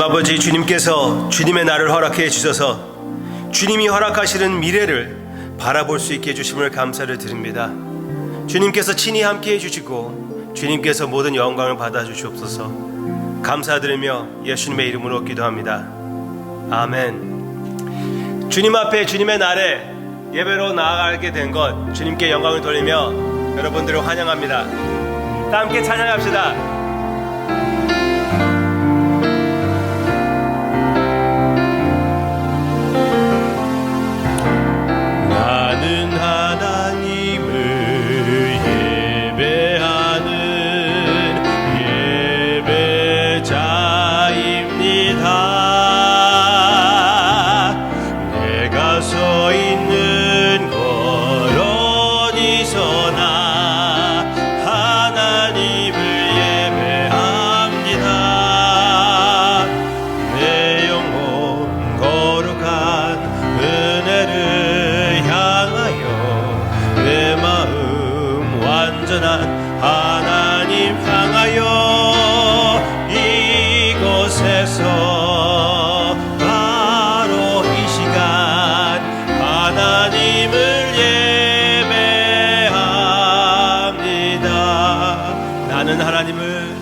아버지, 주님께서 주님의 날을 허락해 주셔서 주님이 허락하시는 미래를 바라볼 수 있게 해주심을 감사를 드립니다. 주님께서 친히 함께 해주시고 주님께서 모든 영광을 받아주시옵소서. 감사드리며 예수님의 이름으로 기도합니다. 아멘. 주님 앞에 주님의 날에 예배로 나아가게 된 것, 주님께 영광을 돌리며 여러분들을 환영합니다. 다 함께 찬양합시다. 나는 하나님을 예배하는 예배자입니다. 내가 서 있는 곳 어디서나 하나님을 예배합니다. 내 영혼 거룩한 은혜를 향하여 내 마음 완전한 하나님 향하여 이곳에서 바로 이 시간 하나님을 예배합니다. 나는 하나님을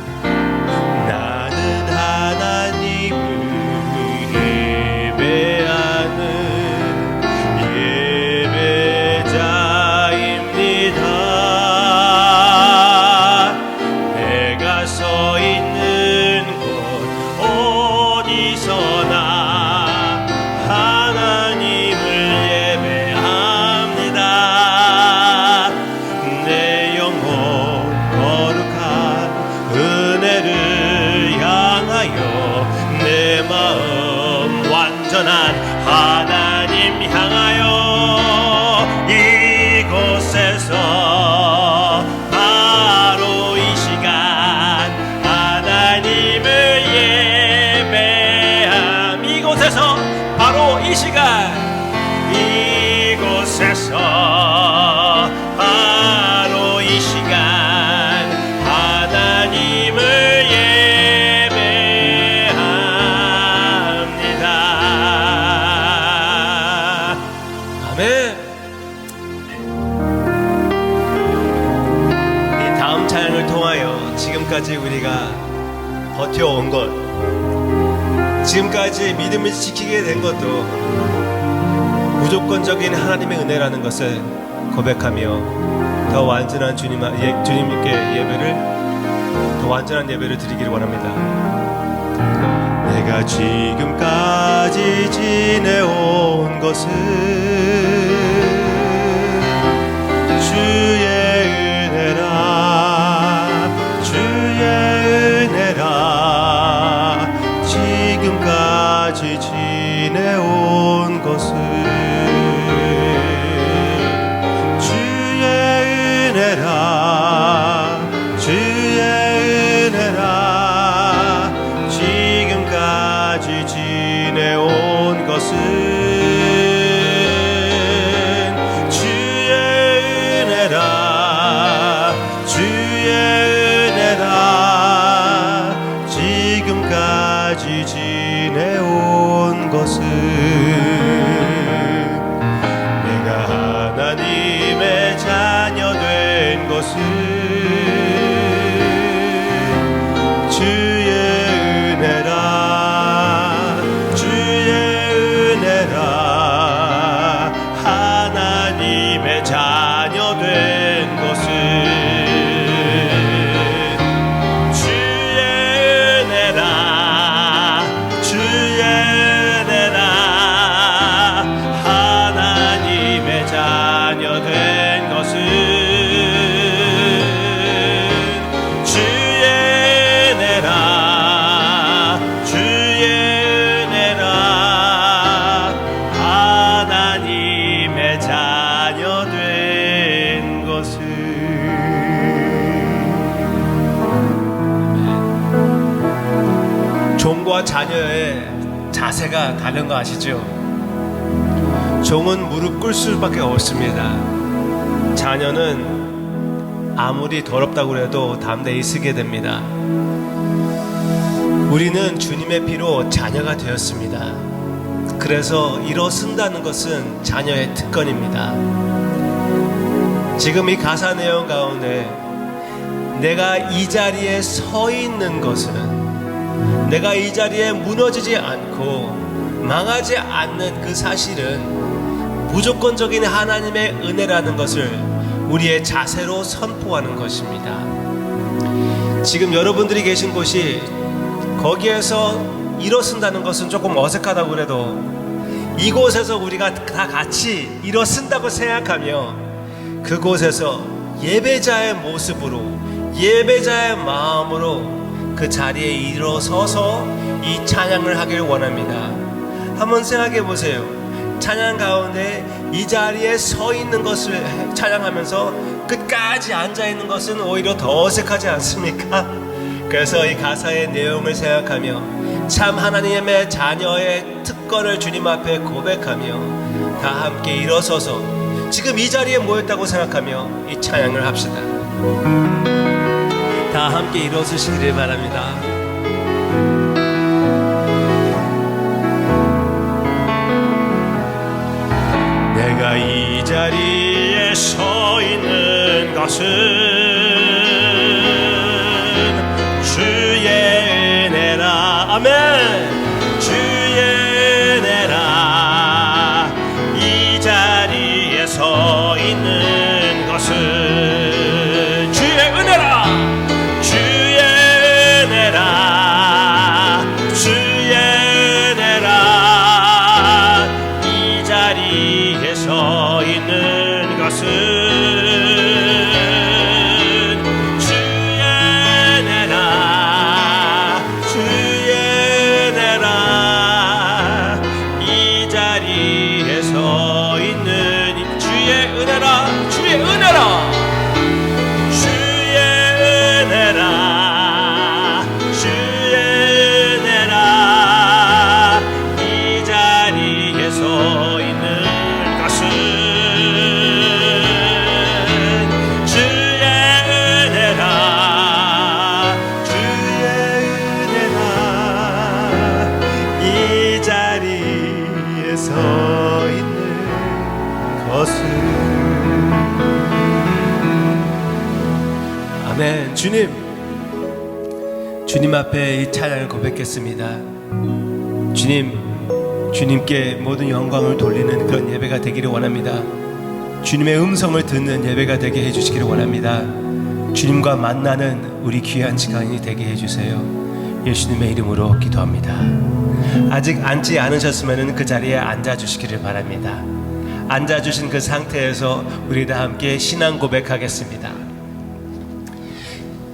예배하는 예배자입니다. 내가 서 있는 곳 어디서나 하나님을 예배합니다. 내 영혼 거룩한 은혜를 향하여 내 마음 완전한 하나님 향하여 이곳에서 바로 이 시간 하나님을 예배함. 이곳에서 바로 이 시간 이곳에서 바로 이 시간 하나님을 예배합니다. 아멘. 이 다음 찬양을 통하여 지금까지 우리가 버텨온 것, 지금까지 믿음을 지키게 된 것도 무조건적인 하나님의 은혜라는 것을 고백하며 더 완전한 주님께 예배를, 더 완전한 예배를 드리기를 원합니다. 내가 지금까지 지내온 것은 주의 은혜라, 주의 은혜라. 지금까지 지내온 것은 주의 은혜라, 주의 은혜라. 지금까지 지내온 것은 주의 은혜라, 주의 은혜라. 지금까지 지내온 것은 내가 하나님의 자녀 된 것은 주의 은혜라, 주의 은혜라. 하나님의 자녀 된 것은 주의 은혜라, 주의 은혜라. 하나님의 자녀 된 것은 주의 은혜라, 주의 은혜라. 하나님의 자녀 된 것은. 종과 자녀의 자세가 다른 거 아시죠? 종은 무릎 꿇을 수밖에 없습니다. 자녀는 아무리 더럽다고 해도 담대히 쓰게 됩니다. 우리는 주님의 피로 자녀가 되었습니다. 그래서 일어선다는 것은 자녀의 특권입니다. 지금 이 가사 내용 가운데 내가 이 자리에 서 있는 것은, 내가 이 자리에 무너지지 않고 망하지 않는 그 사실은 무조건적인 하나님의 은혜라는 것을 우리의 자세로 선포하는 것입니다. 지금 여러분들이 계신 곳이 거기에서 일어선다는 것은 조금 어색하다고 그래도 이곳에서 우리가 다 같이 일어선다고 생각하며 그곳에서 예배자의 모습으로, 예배자의 마음으로 그 자리에 일어서서 이 찬양을 하길 원합니다. 한번 생각해 보세요. 찬양 가운데 이 자리에 서 있는 것을 찬양하면서 끝까지 앉아 있는 것은 오히려 더 어색하지 않습니까? 그래서 이 가사의 내용을 생각하며 참 하나님의 자녀의 특권을 주님 앞에 고백하며 다 함께 일어서서 지금 이 자리에 모였다고 생각하며 이 찬양을 합시다. 다 함께 일어서시기를 바랍니다. 내가 이 자리에 서 있는 것은 주의 은혜라. 아멘. 주의 은혜라. 이 자리에 서 있는 것은 주의 은혜라. 주의 은혜라. 주의 은혜라. 이 자리에 서 있는 것은 아멘. 주님 앞에 이 찬양을 고백했습니다. 주님께 모든 영광을 돌리는 그런 예배가 되기를 원합니다. 주님의 음성을 듣는 예배가 되게 해주시기를 원합니다. 주님과 만나는 우리 귀한 시간이 되게 해주세요. 예수님의 이름으로 기도합니다. 아직 앉지 않으셨으면 그 자리에 앉아주시기를 바랍니다. 앉아주신 그 상태에서 우리 다 함께 신앙 고백하겠습니다.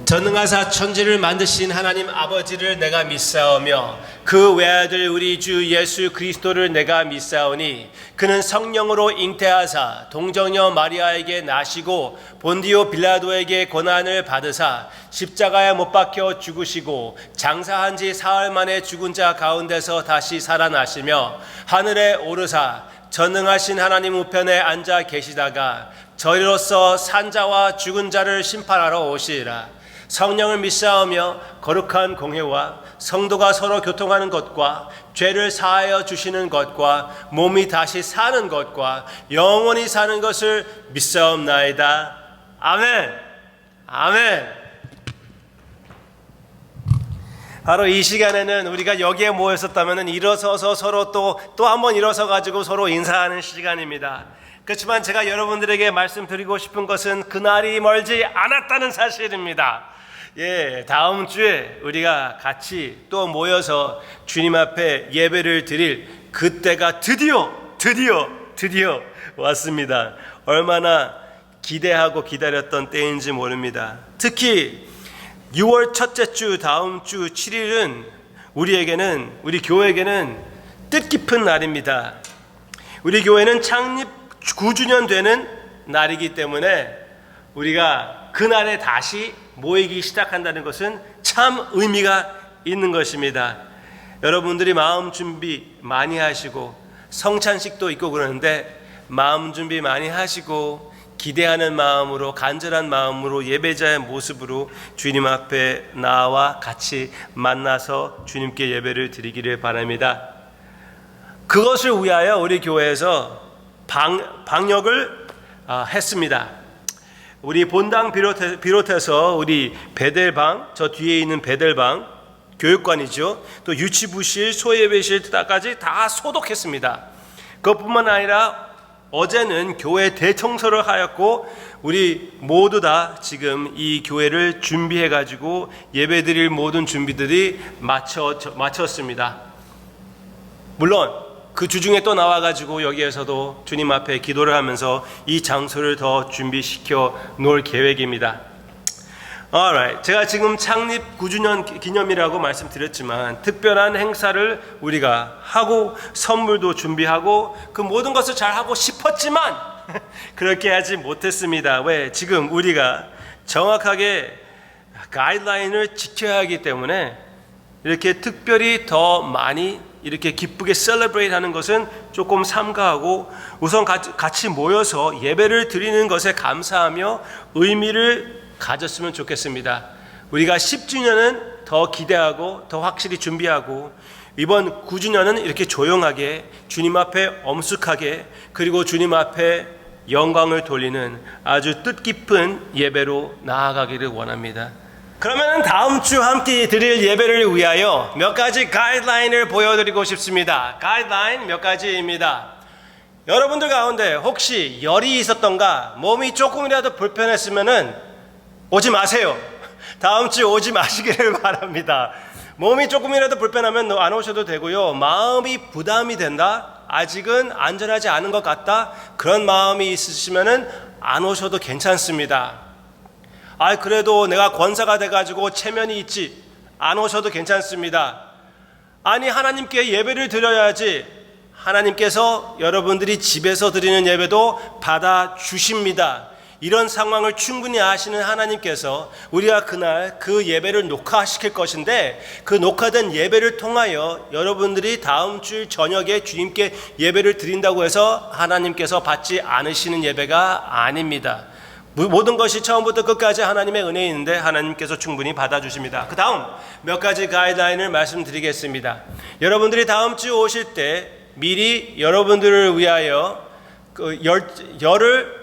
전능하사 천지를 만드신 하나님 아버지를 내가 믿사오며 그 외아들 우리 주 예수 그리스도를 내가 믿사오니 그는 성령으로 잉태하사 동정녀 마리아에게 나시고 본디오 빌라도에게 고난을 받으사 십자가에 못 박혀 죽으시고 장사한 지 사흘 만에 죽은 자 가운데서 다시 살아나시며 하늘에 오르사 전능하신 하나님 우편에 앉아 계시다가 저희로서 산자와 죽은 자를 심판하러 오시리라. 성령을 믿사오며 거룩한 공회와 성도가 서로 교통하는 것과 죄를 사하여 주시는 것과 몸이 다시 사는 것과 영원히 사는 것을 믿사옵나이다. 아멘. 아멘. 바로 이 시간에는 우리가 여기에 모였었다면 일어서서 서로 또 한 번 일어서 가지고 서로 인사하는 시간입니다. 그렇지만 제가 여러분들에게 말씀드리고 싶은 것은 그날이 멀지 않았다는 사실입니다. 다음 주에 우리가 같이 또 모여서 주님 앞에 예배를 드릴 그때가 드디어 왔습니다. 얼마나 기대하고 기다렸던 때인지 모릅니다. 특히 6월 첫째 주 다음 주 7일은 우리 교회에게는 뜻깊은 날입니다. 우리 교회는 창립 9주년 되는 날이기 때문에 우리가 그날에 다시 모이기 시작한다는 것은 참 의미가 있는 것입니다. 여러분들이 마음 준비 많이 하시고 성찬식도 있고 그러는데 마음 준비 많이 하시고 기대하는 마음으로, 간절한 마음으로, 예배자의 모습으로 주님 앞에 나와 같이 만나서 주님께 예배를 드리기를 바랍니다. 그것을 위하여 우리 교회에서 방역을 했습니다. 우리 본당 비롯해서 우리 베델방, 저 뒤에 있는 베델방, 교육관이죠. 또 유치부실, 소예배실까지 다 소독했습니다. 그것뿐만 아니라 어제는 교회 대청소를 하였고 우리 모두 다 지금 이 교회를 준비해가지고 예배드릴 모든 준비들이 마쳤습니다. 물론 그 주중에 또 나와가지고 여기에서도 주님 앞에 기도를 하면서 이 장소를 더 준비시켜 놓을 계획입니다. Alright. 제가 지금 창립 9주년 기념이라고 말씀드렸지만 특별한 행사를 우리가 하고 선물도 준비하고 그 모든 것을 잘 하고 싶었지만 그렇게 하지 못했습니다. 왜? 지금 우리가 정확하게 가이드라인을 지켜야 하기 때문에 이렇게 특별히 더 많이 이렇게 기쁘게 셀러브레이트 하는 것은 조금 삼가하고 우선 같이 모여서 예배를 드리는 것에 감사하며 의미를 가졌으면 좋겠습니다. 우리가 10주년은 더 기대하고 더 확실히 준비하고 이번 9주년은 이렇게 조용하게 주님 앞에 엄숙하게 그리고 주님 앞에 영광을 돌리는 아주 뜻깊은 예배로 나아가기를 원합니다. 그러면 다음 주 함께 드릴 예배를 위하여 몇 가지 가이드라인을 보여드리고 싶습니다. 가이드라인 몇 가지입니다. 여러분들 가운데 혹시 열이 있었던가 몸이 조금이라도 불편했으면은 오지 마세요. 다음 주 오지 마시기를 바랍니다. 몸이 조금이라도 불편하면 안 오셔도 되고요. 마음이 부담이 된다? 아직은 안전하지 않은 것 같다? 그런 마음이 있으시면은 안 오셔도 괜찮습니다. 그래도 내가 권사가 돼가지고 체면이 있지. 안 오셔도 괜찮습니다. 아니, 하나님께 예배를 드려야지. 하나님께서 여러분들이 집에서 드리는 예배도 받아주십니다. 이런 상황을 충분히 아시는 하나님께서 우리가 그날 그 예배를 녹화시킬 것인데 그 녹화된 예배를 통하여 여러분들이 다음 주 저녁에 주님께 예배를 드린다고 해서 하나님께서 받지 않으시는 예배가 아닙니다. 모든 것이 처음부터 끝까지 하나님의 은혜인데 하나님께서 충분히 받아주십니다. 그 다음 몇 가지 가이드라인을 말씀드리겠습니다. 여러분들이 다음 주 오실 때 미리 여러분들을 위하여 그 열을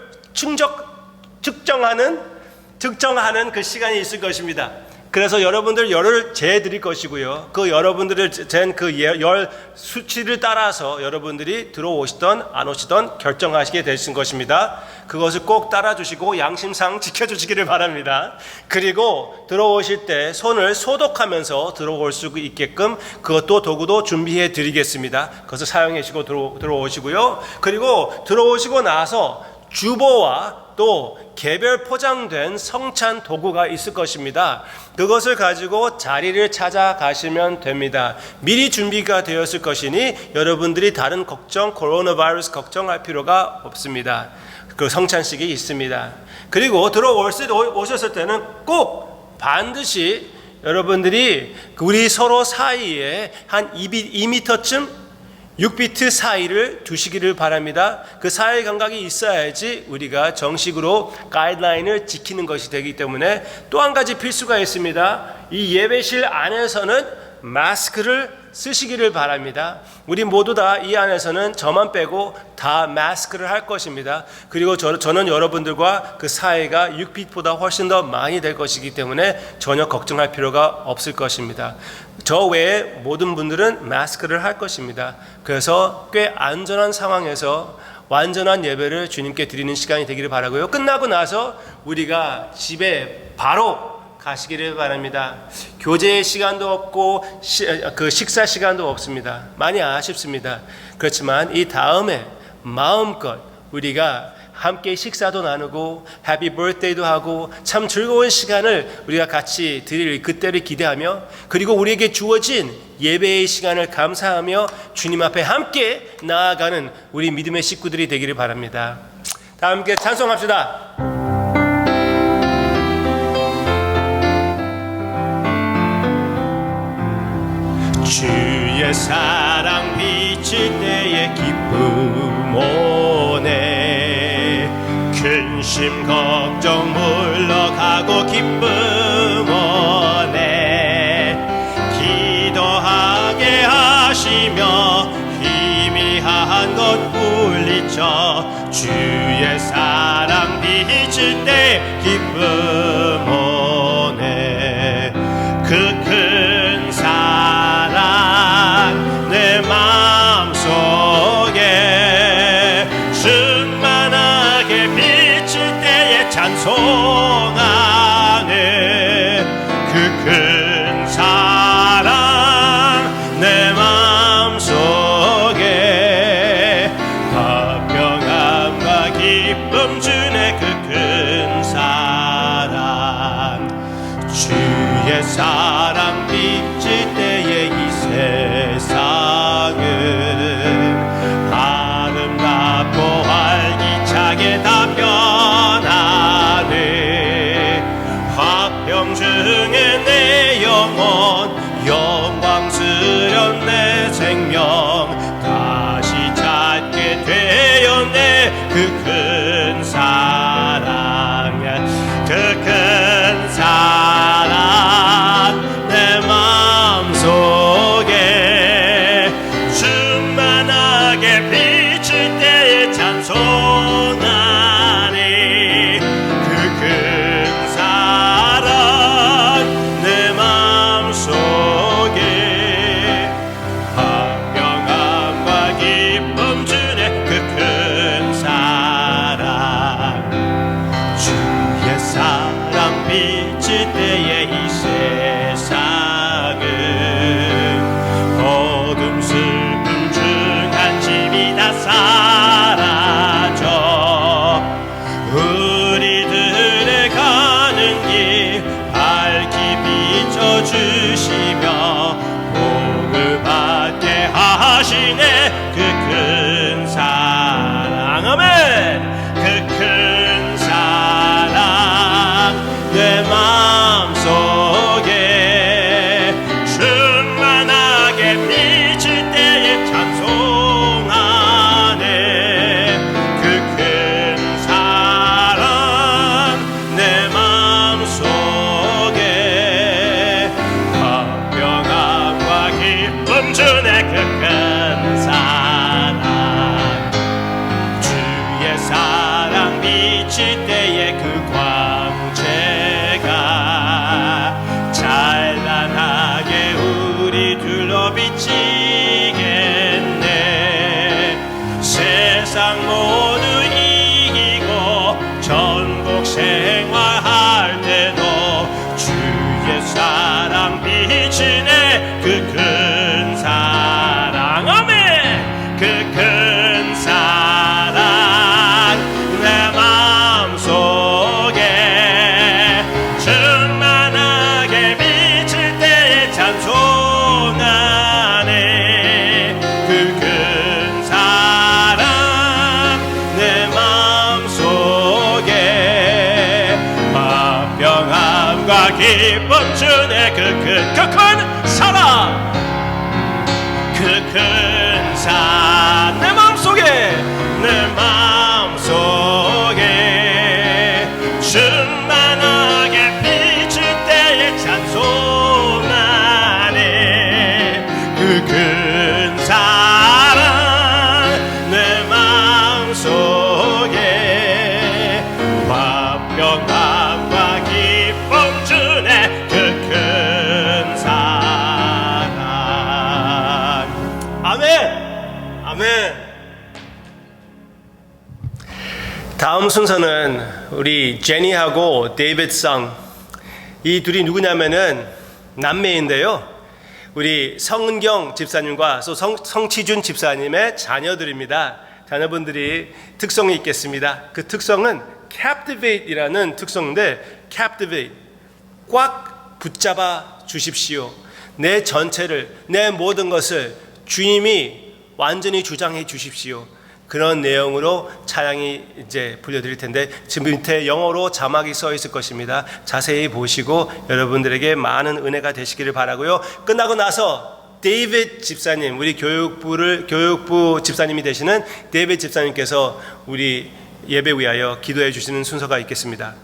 측정하는 그 시간이 있을 것입니다. 그래서 여러분들 열을 재드릴 것이고요. 그 여러분들을 잰 그 열 수치를 따라서 여러분들이 들어오시던 안 오시던 결정하시게 되신 것입니다. 그것을 꼭 따라주시고 양심상 지켜주시기를 바랍니다. 그리고 들어오실 때 손을 소독하면서 들어올 수 있게끔 그것도 도구도 준비해 드리겠습니다. 그것을 사용하시고 들어오시고요. 그리고 들어오시고 나서 주보와 또 개별 포장된 성찬 도구가 있을 것입니다. 그것을 가지고 자리를 찾아가시면 됩니다. 미리 준비가 되었을 것이니 여러분들이 다른 걱정, 코로나 바이러스 걱정할 필요가 없습니다. 그 성찬식이 있습니다. 그리고 오셨을 때는 꼭 반드시 여러분들이 우리 서로 사이에 한 2m쯤 6비트 사이를 두시기를 바랍니다. 그 사이 감각이 있어야지 우리가 정식으로 가이드라인을 지키는 것이 되기 때문에 또 한 가지 필수가 있습니다. 이 예배실 안에서는 마스크를 쓰시기를 바랍니다. 우리 모두 다 이 안에서는 저만 빼고 다 마스크를 할 것입니다. 그리고 저는 여러분들과 그 사이가 6핏보다 훨씬 더 많이 될 것이기 때문에 전혀 걱정할 필요가 없을 것입니다. 저 외에 모든 분들은 마스크를 할 것입니다. 그래서 꽤 안전한 상황에서 완전한 예배를 주님께 드리는 시간이 되기를 바라고요. 끝나고 나서 우리가 집에 바로 가시기를 바랍니다. 교제의 시간도 없고 그 식사 시간도 없습니다. 많이 아쉽습니다. 그렇지만 이 다음에 마음껏 우리가 함께 식사도 나누고 해피 버스데이도 하고 참 즐거운 시간을 우리가 같이 드릴 그때를 기대하며 그리고 우리에게 주어진 예배의 시간을 감사하며 주님 앞에 함께 나아가는 우리 믿음의 식구들이 되기를 바랍니다. 다 함께 찬송합시다. 주의 사랑 비칠 때의 기쁨 오네 근심 근심 걱정 물러가고 기쁨 원해 기도하게 하시며 희미한 것 물리쳐 주의 사랑 비칠 때 기쁨 원해 그 큰 사랑 내 마음속에 충만하게 비칠 때에 찬송하네 그 큰 사랑 내 마음속에 화평함과 기쁨 주네 그 큰 사랑 주의 사랑 비칠 때에 이 세상은 아름답고 활기차게 다 변하네 화평 중에 내 영혼 영광스런 내 생명 다시 찾게 되었네 그 큰 사랑 그 큰 사랑 내 마음속에 충만하게 비칠 때에 찬송하니 그 큰 사랑 내 마음속에 화평함과 기쁨 주네 그 큰 사랑 주의 사랑 비칠 때에 이 세상은 어둠 슬픔 중 한심이 다 사라져 우리들의 가는 길 밝히 비춰주시며 복을 받게 하시네 그 큰 사랑 아멘 그 큰 사랑 내 마음속에 충만하게 비칠 때에 찬송하네 그 큰 사랑 내 마음속에 화평함과 기쁨 주네 그 큰 사랑 주의 사랑 비칠 때에 그 광채가 찬란하게 우리 둘러 비치겠네 세상 모두 이기고 천국 생활할 때도 주의 사랑 비치네 그 큰 사랑 아멘 그 큰 사랑 내 마음속에 충만하게 비칠 때에 찬송하네 그 큰 사랑 내 마음속에 화평함과 기쁨 주네 그 큰 사랑 그 큰 사랑 내 마음속에 충만하게 비칠 때에 찬송하네 그 큰 사랑 내 마음속에 화평함과 기쁨 주네 그 큰 사랑 아멘 아멘 다음 순서는 우리 제니하고 데이비드 성 이 둘이 누구냐면은 남매인데요 우리 성은경 집사님과 또 성치준 집사님의 자녀들입니다 자녀분들이 특성이 있겠습니다 그 특성은 captivate이라는 특성인데 captivate 꽉 붙잡아 주십시오 내 전체를 내 모든 것을 주님이 완전히 주장해 주십시오 그런 내용으로 찬양이 이제 불려드릴 텐데 지금 밑에 영어로 자막이 써 있을 것입니다. 자세히 보시고 여러분들에게 많은 은혜가 되시기를 바라고요. 끝나고 나서 데이비드 집사님, 우리 교육부 집사님이 되시는 데이비드 집사님께서 우리 예배 위하여 기도해 주시는 순서가 있겠습니다.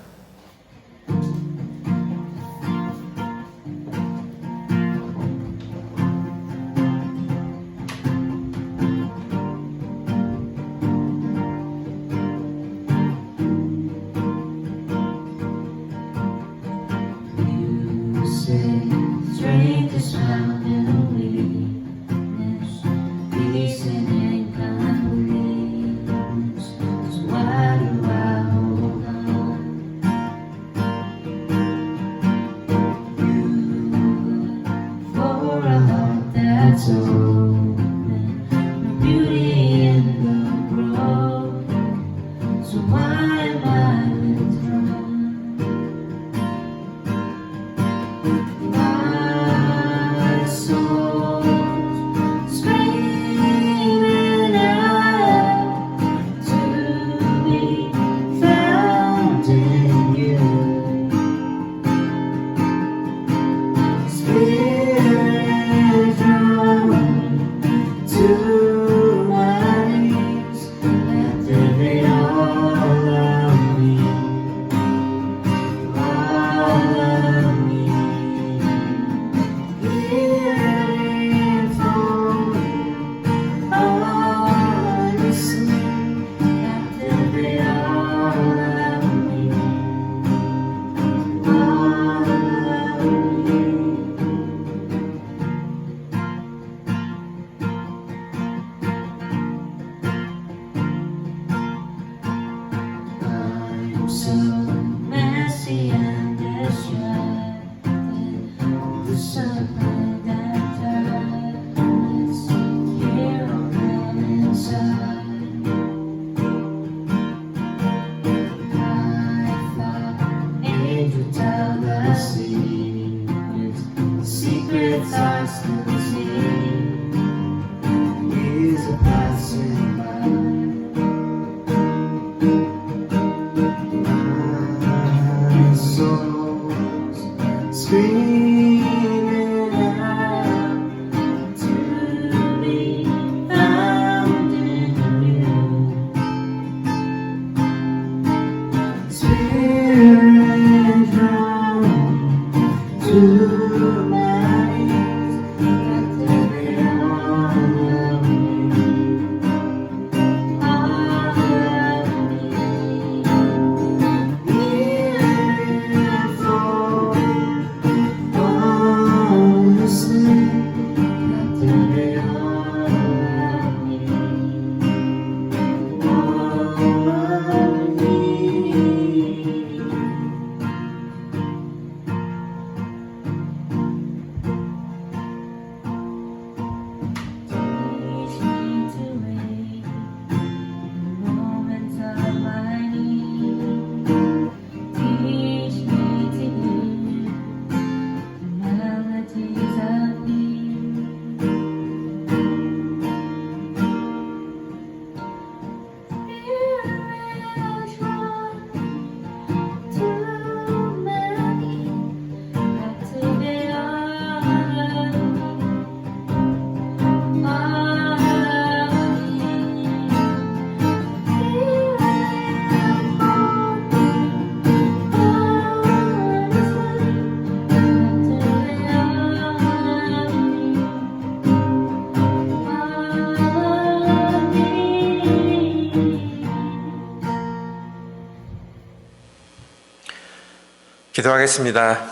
기도하겠습니다.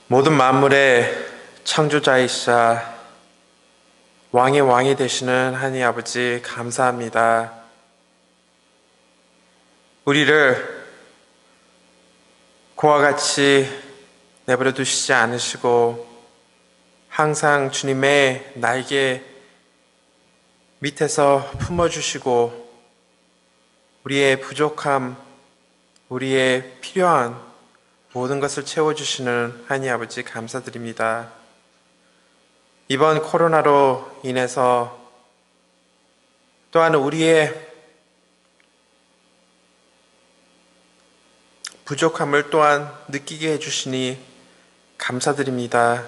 모든 만물의 창조자이시자 왕의 왕이 되시는 하나님 아버지 감사합니다. 우리를 그와 같이 내버려 두시지 않으시고 항상 주님의 날개 밑에서 품어주시고 우리의 부족함, 우리의 필요한 모든 것을 채워주시는 하나님 아버지 감사드립니다. 이번 코로나로 인해서 또한 우리의 부족함을 또한 느끼게 해주시니 감사드립니다.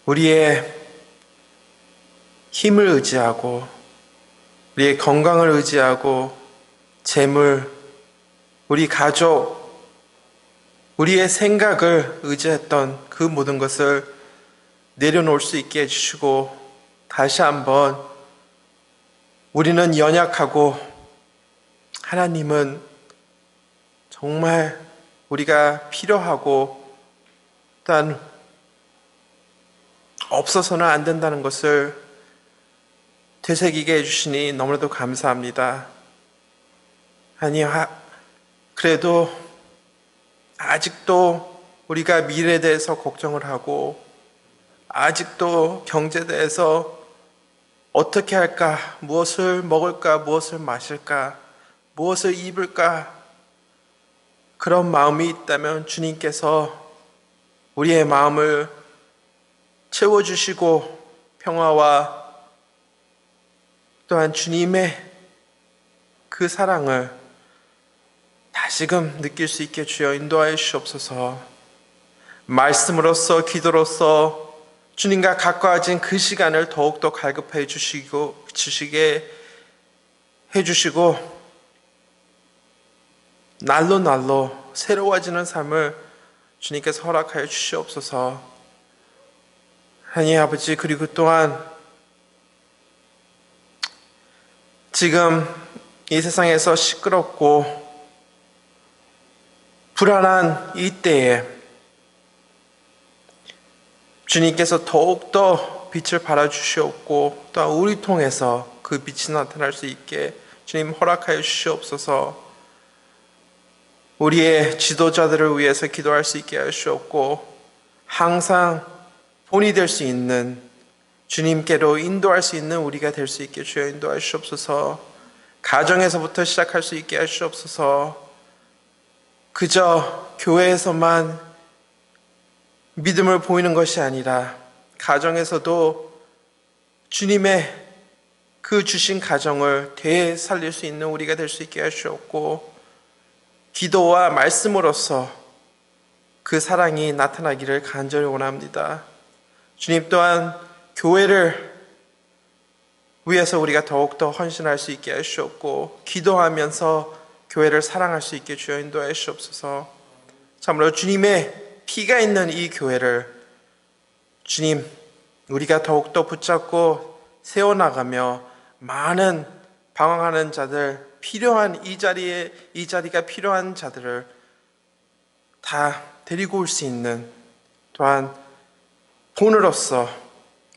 우리의 힘을 의지하고 우리의 건강을 의지하고 재물, 우리 가족, 우리의 생각을 의지했던 그 모든 것을 내려놓을 수 있게 해주시고 다시 한번 우리는 연약하고 하나님은 정말 우리가 필요하고 또한 없어서는 안 된다는 것을 되새기게 해주시니 너무나도 감사합니다. 아니, 그래도 아직도 우리가 미래에 대해서 걱정을 하고 아직도 경제에 대해서 어떻게 할까, 무엇을 먹을까, 무엇을 마실까, 무엇을 입을까 그런 마음이 있다면 주님께서 우리의 마음을 채워주시고 평화와 또한 주님의 그 사랑을 다시금 느낄 수 있게 주여 인도하여 주시옵소서. 말씀으로써 기도로써 주님과 가까워진 그 시간을 더욱더 갈급해 주시게 해주시고 날로 새로워지는 삶을 주님께서 허락하여 주시옵소서. 하나님 아버지, 그리고 또한 지금 이 세상에서 시끄럽고 불안한 이 때에 주님께서 더욱더 빛을 발하주시옵고 또한 우리 통해서 그 빛이 나타날 수 있게 주님 허락하여 주시옵소서. 우리의 지도자들을 위해서 기도할 수 있게 하시옵고 항상 본이 될 수 있는 주님께로 인도할 수 있는 우리가 될 수 있게 주여 인도하시옵소서. 가정에서부터 시작할 수 있게 하시옵소서. 그저 교회에서만 믿음을 보이는 것이 아니라 가정에서도 주님의 그 주신 가정을 되살릴 수 있는 우리가 될 수 있게 하시옵고 기도와 말씀으로써 그 사랑이 나타나기를 간절히 원합니다. 주님 또한 교회를 위해서 우리가 더욱더 헌신할 수 있게 하시옵고 기도하면서 교회를 사랑할 수 있게 주여 인도하여 주옵소서. 참으로 주님의 피가 있는 이 교회를 주님 우리가 더욱더 붙잡고 세워나가며 많은 방황하는 자들, 필요한 이 자리가 필요한 자들을 다 데리고 올 수 있는 또한 본으로서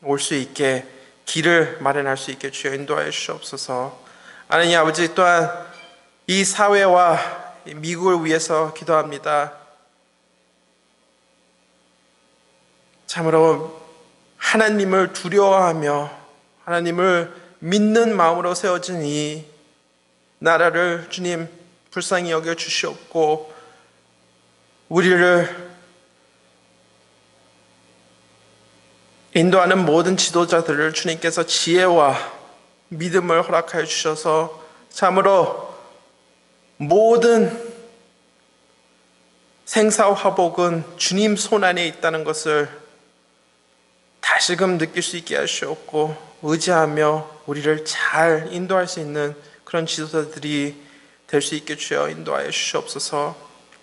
올 수 있게 길을 마련할 수 있게 주여 인도하여 주시옵소서. 하나님 아버지, 또한 이 사회와 미국을 위해서 기도합니다. 참으로 하나님을 두려워하며 하나님을 믿는 마음으로 세워진 이 나라를 주님 불쌍히 여겨 주시옵고 우리를 인도하는 모든 지도자들을 주님께서 지혜와 믿음을 허락하여 주셔서 참으로 모든 생사화복은 주님 손 안에 있다는 것을 다시금 느낄 수 있게 하시옵고 의지하며 우리를 잘 인도할 수 있는 그런 지도자들이 될 수 있게 주여 인도하여 주시옵소서.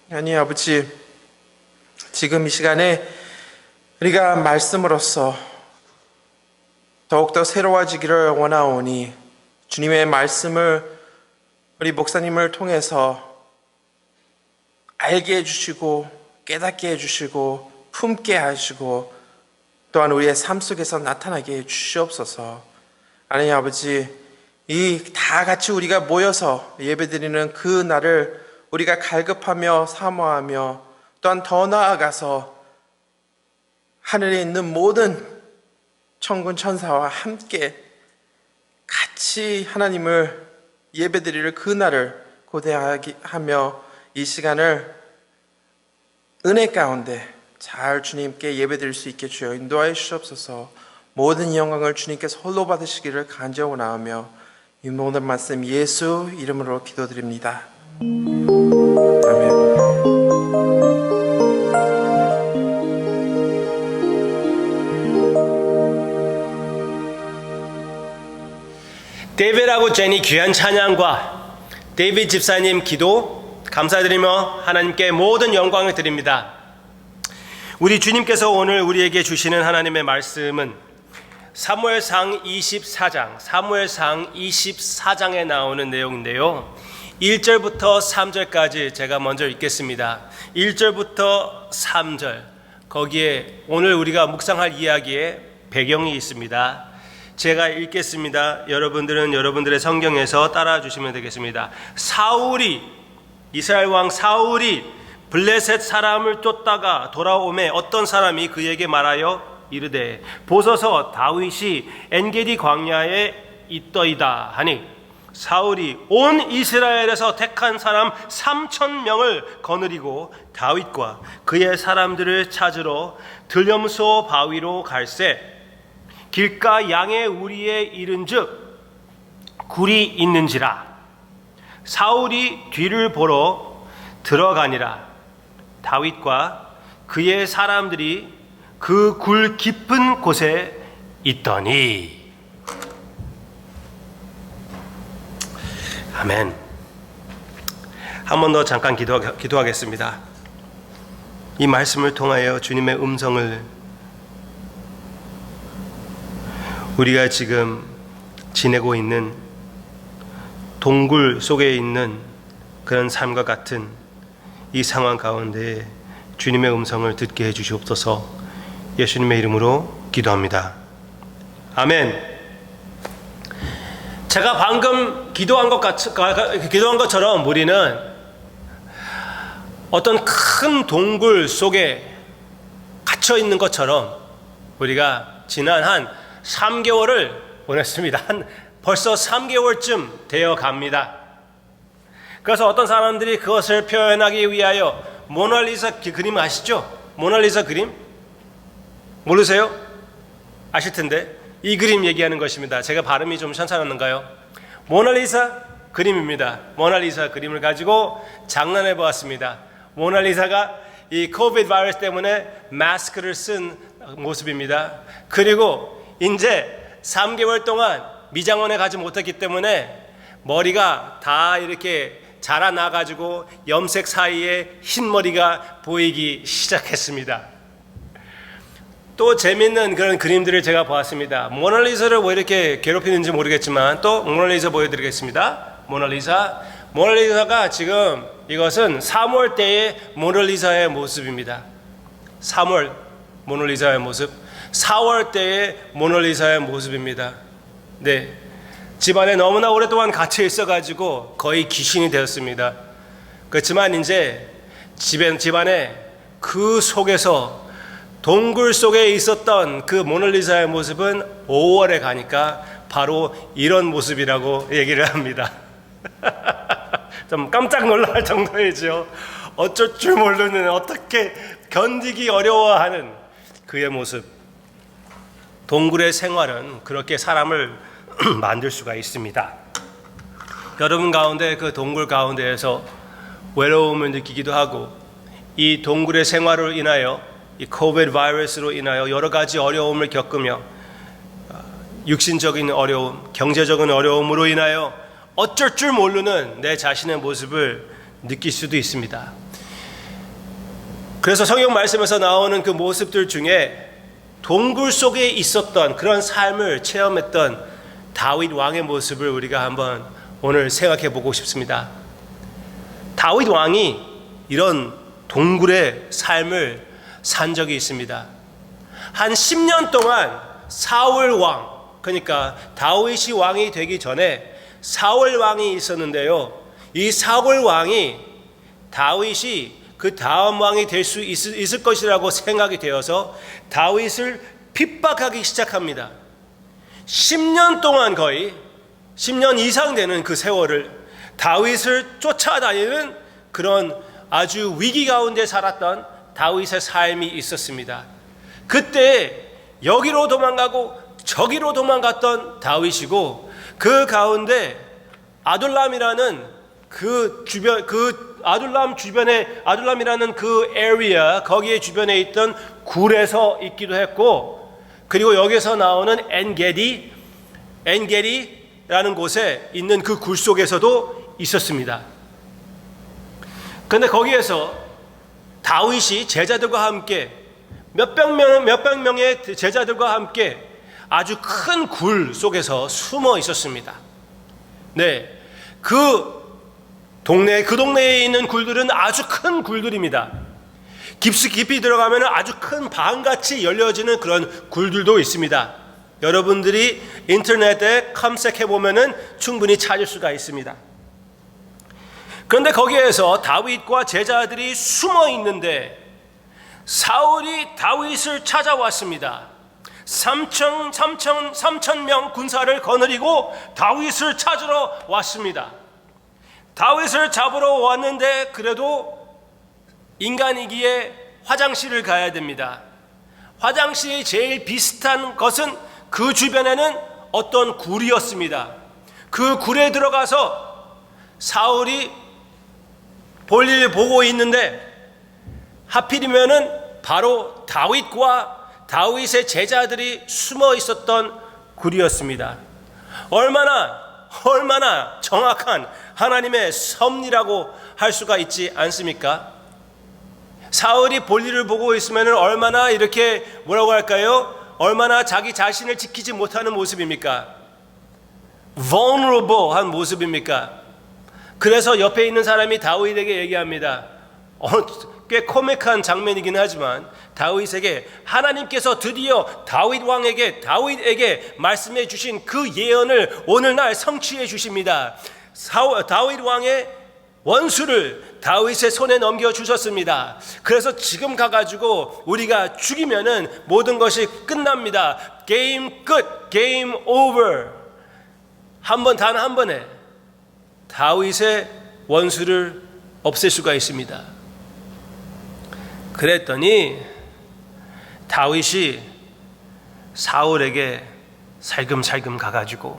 하나님 아버지, 지금 이 시간에 우리가 말씀으로써 더욱더 새로워지기를 원하오니 주님의 말씀을 우리 목사님을 통해서 알게 해주시고 깨닫게 해주시고 품게 하시고 또한 우리의 삶 속에서 나타나게 해주시옵소서. 하나님 아버지, 이 다 같이 우리가 모여서 예배드리는 그 날을 우리가 갈급하며 사모하며 또한 더 나아가서 하늘에 있는 모든 천군 천사와 함께 같이 하나님을 예배드릴 그 날을 고대하며 이 시간을 은혜 가운데 잘 주님께 예배드릴 수 있게 주여 인도하여 주시옵소서. 모든 영광을 주님께서 홀로 받으시기를 간절히 원하오며 이 모든 말씀 예수 이름으로 기도드립니다. 아멘. 데이비드하고 제니 귀한 찬양과 데이비드 집사님 기도 감사드리며 하나님께 모든 영광을 드립니다. 우리 주님께서 오늘 우리에게 주시는 하나님의 말씀은 사무엘상 24장에 나오는 내용인데요. 1절부터 3절까지 제가 먼저 읽겠습니다. 1절부터 3절, 거기에 오늘 우리가 묵상할 이야기의 배경이 있습니다. 제가 읽겠습니다. 여러분들은 여러분들의 성경에서 따라와 주시면 되겠습니다. 이스라엘 왕 사울이 블레셋 사람을 쫓다가 돌아오매 어떤 사람이 그에게 말하여 이르되 보소서 다윗이 엔게디 광야에 있더이다 하니 사울이 온 이스라엘에서 택한 사람 3,000명을 거느리고 다윗과 그의 사람들을 찾으러 들염소 바위로 갈새 길가 양의 우리에 이른즉 굴이 있는지라 사울이 뒤를 보러 들어가니라 다윗과 그의 사람들이 그 굴 깊은 곳에 있더니. 아멘. 한 번 더 잠깐 기도하겠습니다. 이 말씀을 통하여 주님의 음성을 우리가 지금 지내고 있는 동굴 속에 있는 그런 삶과 같은 이 상황 가운데 주님의 음성을 듣게 해주시옵소서. 예수님의 이름으로 기도합니다. 아멘. 제가 방금 기도한 것처럼 우리는 어떤 큰 동굴 속에 갇혀 있는 것처럼 우리가 지난 한 3개월을 보냈습니다. 벌써 3개월쯤 되어 갑니다. 그래서 어떤 사람들이 그것을 표현하기 위하여 모나리자 그림 아시죠? 모나리자 그림? 모르세요? 아실 텐데 이 그림 얘기하는 것입니다. 제가 발음이 좀 괜찮았는가요? 모나리자 그림입니다. 모나리자 그림을 가지고 장난해 보았습니다. 모나리자가 이 코비드 바이러스 때문에 마스크를 쓴 모습입니다. 그리고 이제 3개월 동안 미장원에 가지 못했기 때문에 머리가 다 이렇게 자라나가지고 염색 사이에 흰머리가 보이기 시작했습니다. 또 재밌는 그런 그림들을 제가 보았습니다. 모나리자를 왜 이렇게 괴롭히는지 모르겠지만 또 모나리자 보여드리겠습니다. 모나리자가 지금 이것은 사무엘 때의 모나리자의 모습입니다. 사무엘 모나리자의 모습, 4월 때의 모나리자의 모습입니다. 네, 집안에 너무나 오랫동안 갇혀 있어가지고 거의 귀신이 되었습니다. 그렇지만 이제 집안에 그 속에서 동굴 속에 있었던 그 모나리자의 모습은 5월에 가니까 바로 이런 모습이라고 얘기를 합니다. 좀 깜짝 놀랄 정도이죠. 어쩔 줄 모르는, 어떻게 견디기 어려워하는 그의 모습. 동굴의 생활은 그렇게 사람을 만들 수가 있습니다. 여러분 가운데 그 동굴 가운데에서 외로움을 느끼기도 하고 이 동굴의 생활로 인하여 이 코비드 바이러스로 인하여 여러 가지 어려움을 겪으며 육신적인 어려움, 경제적인 어려움으로 인하여 어쩔 줄 모르는 내 자신의 모습을 느낄 수도 있습니다. 그래서 성경 말씀에서 나오는 그 모습들 중에 동굴 속에 있었던 그런 삶을 체험했던 다윗 왕의 모습을 우리가 한번 오늘 생각해 보고 싶습니다. 다윗 왕이 이런 동굴의 삶을 산 적이 있습니다. 한 10년 동안 사울 왕, 그러니까 다윗이 왕이 되기 전에 사울 왕이 있었는데요. 이 사울 왕이 다윗이 그 다음 왕이 될 수 있을 것이라고 생각이 되어서 다윗을 핍박하기 시작합니다. 10년 동안 거의 10년 이상 되는 그 세월을 다윗을 쫓아다니는 그런 아주 위기 가운데 살았던 다윗의 삶이 있었습니다. 그때 여기로 도망가고 저기로 도망갔던 다윗이고 그 가운데 아둘람이라는 그 주변 아둘람이라는 그 에리아 거기에 주변에 있던 굴에서 있기도 했고 그리고 여기서 나오는 엔게디 다윗이라는 곳에 있는 그 굴 속에서도 있었습니다. 그런데 거기에서 다윗이 제자들과 함께 몇백 명의 제자들과 함께 아주 큰 굴 속에서 숨어 있었습니다. 네, 그 동네에 있는 굴들은 아주 큰 굴들입니다. 깊이 들어가면 아주 큰 방같이 열려지는 그런 굴들도 있습니다. 여러분들이 인터넷에 검색해 보면은 충분히 찾을 수가 있습니다. 그런데 거기에서 다윗과 제자들이 숨어 있는데 사울이 다윗을 찾아왔습니다. 3천 명 군사를 거느리고 다윗을 찾으러 왔습니다. 다윗을 잡으러 왔는데 그래도 인간이기에 화장실을 가야 됩니다. 화장실이 제일 비슷한 것은 그 주변에는 어떤 굴이었습니다. 그 굴에 들어가서 사울이 볼일 보고 있는데 하필이면은 바로 다윗과 다윗의 제자들이 숨어 있었던 굴이었습니다. 얼마나 정확한 하나님의 섭리라고 할 수가 있지 않습니까? 사울이 볼일을 보고 있으면 얼마나 이렇게 뭐라고 할까요? 얼마나 자기 자신을 지키지 못하는 모습입니까? vulnerable 한 모습입니까? 그래서 옆에 있는 사람이 다윗에게 얘기합니다. 꽤 코믹한 장면이긴 하지만 다윗에게 하나님께서 드디어 다윗에게 말씀해 주신 그 예언을 오늘날 성취해 주십니다. 다윗 왕의 원수를 다윗의 손에 넘겨주셨습니다. 그래서 지금 가가지고 우리가 죽이면은 모든 것이 끝납니다. 게임 끝, 게임 오버. 단 한 번에 다윗의 원수를 없앨 수가 있습니다. 그랬더니 다윗이 사울에게 살금살금 가가지고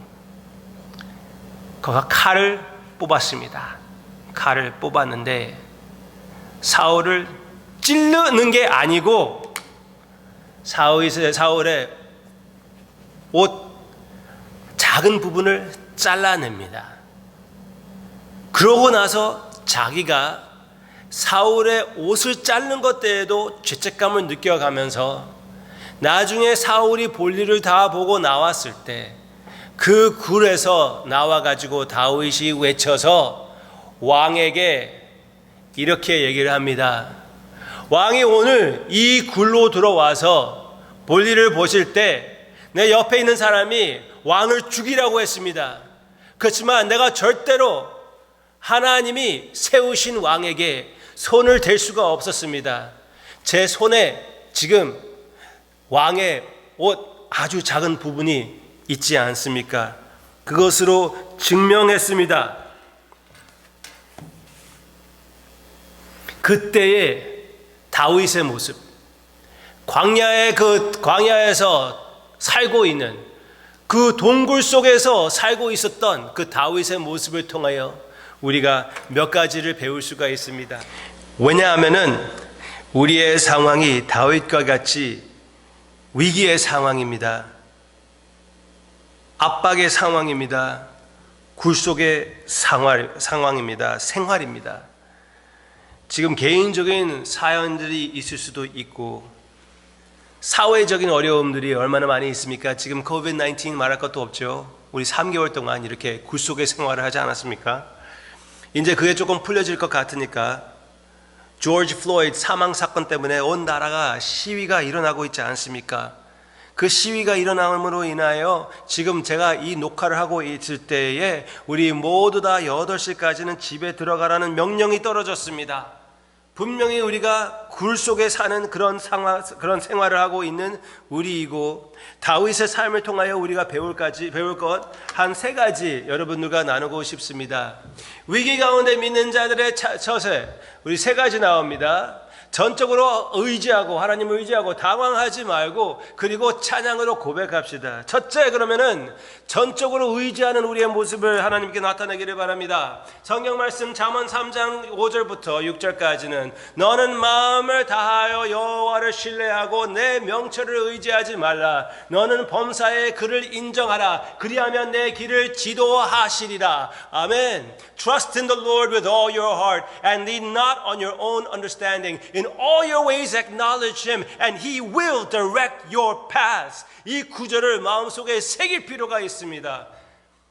그가 칼을 뽑았습니다. 칼을 뽑았는데 사울을 찌르는 게 아니고 사울의 옷 작은 부분을 잘라냅니다. 그러고 나서 자기가 사울의 옷을 자른 것 때에도 죄책감을 느껴가면서 나중에 사울이 볼일을 다 보고 나왔을 때 그 굴에서 나와가지고 다윗이 외쳐서 왕에게 이렇게 얘기를 합니다. 왕이 오늘 이 굴로 들어와서 볼일을 보실 때 내 옆에 있는 사람이 왕을 죽이라고 했습니다. 그렇지만 내가 절대로 하나님이 세우신 왕에게 손을 댈 수가 없었습니다. 제 손에 지금 왕의 옷 아주 작은 부분이 있지 않습니까? 그것으로 증명했습니다. 그때의 다윗의 모습, 광야에서 살고 있는 그 동굴 속에서 살고 있었던 그 다윗의 모습을 통하여 우리가 몇 가지를 배울 수가 있습니다. 왜냐하면은 우리의 상황이 다윗과 같이 위기의 상황입니다. 압박의 상황입니다. 굴 속의 상황입니다. 생활입니다. 지금 개인적인 사연들이 있을 수도 있고 사회적인 어려움들이 얼마나 많이 있습니까? 지금 COVID-19 말할 것도 없죠. 우리 3개월 동안 이렇게 굴 속의 생활을 하지 않았습니까? 이제 그게 조금 풀려질 것 같으니까 조지 플로이드 사망 사건 때문에 온 나라가 시위가 일어나고 있지 않습니까? 그 시위가 일어남으로 인하여 지금 제가 이 녹화를 하고 있을 때에 우리 모두 다 8시까지는 집에 들어가라는 명령이 떨어졌습니다. 분명히 우리가 굴 속에 사는 그런 생활을 하고 있는 우리이고 다윗의 삶을 통하여 우리가 배울 것 한 3가지 여러분들과 나누고 싶습니다. 위기 가운데 믿는 자들의 처세 우리 3가지 나옵니다. 전적으로 의지하고 하나님을 의지하고 당황하지 말고 그리고 찬양으로 고백합시다. 첫째, 그러면은 전적으로 의지하는 우리의 모습을 하나님께 나타내기를 바랍니다. 성경 말씀 잠언 3장 5절부터 6절까지는 너는 마음을 다하여 여호와를 신뢰하고 내 명철을 의지하지 말라. 너는 범사에 그를 인정하라. 그리하면 내 길을 지도하시리라. 아멘. Trust in the Lord with all your heart and lean not on your own understanding. In all your ways acknowledge him and he will direct your paths. 이 구절을 마음속에 새길 필요가 있습니다.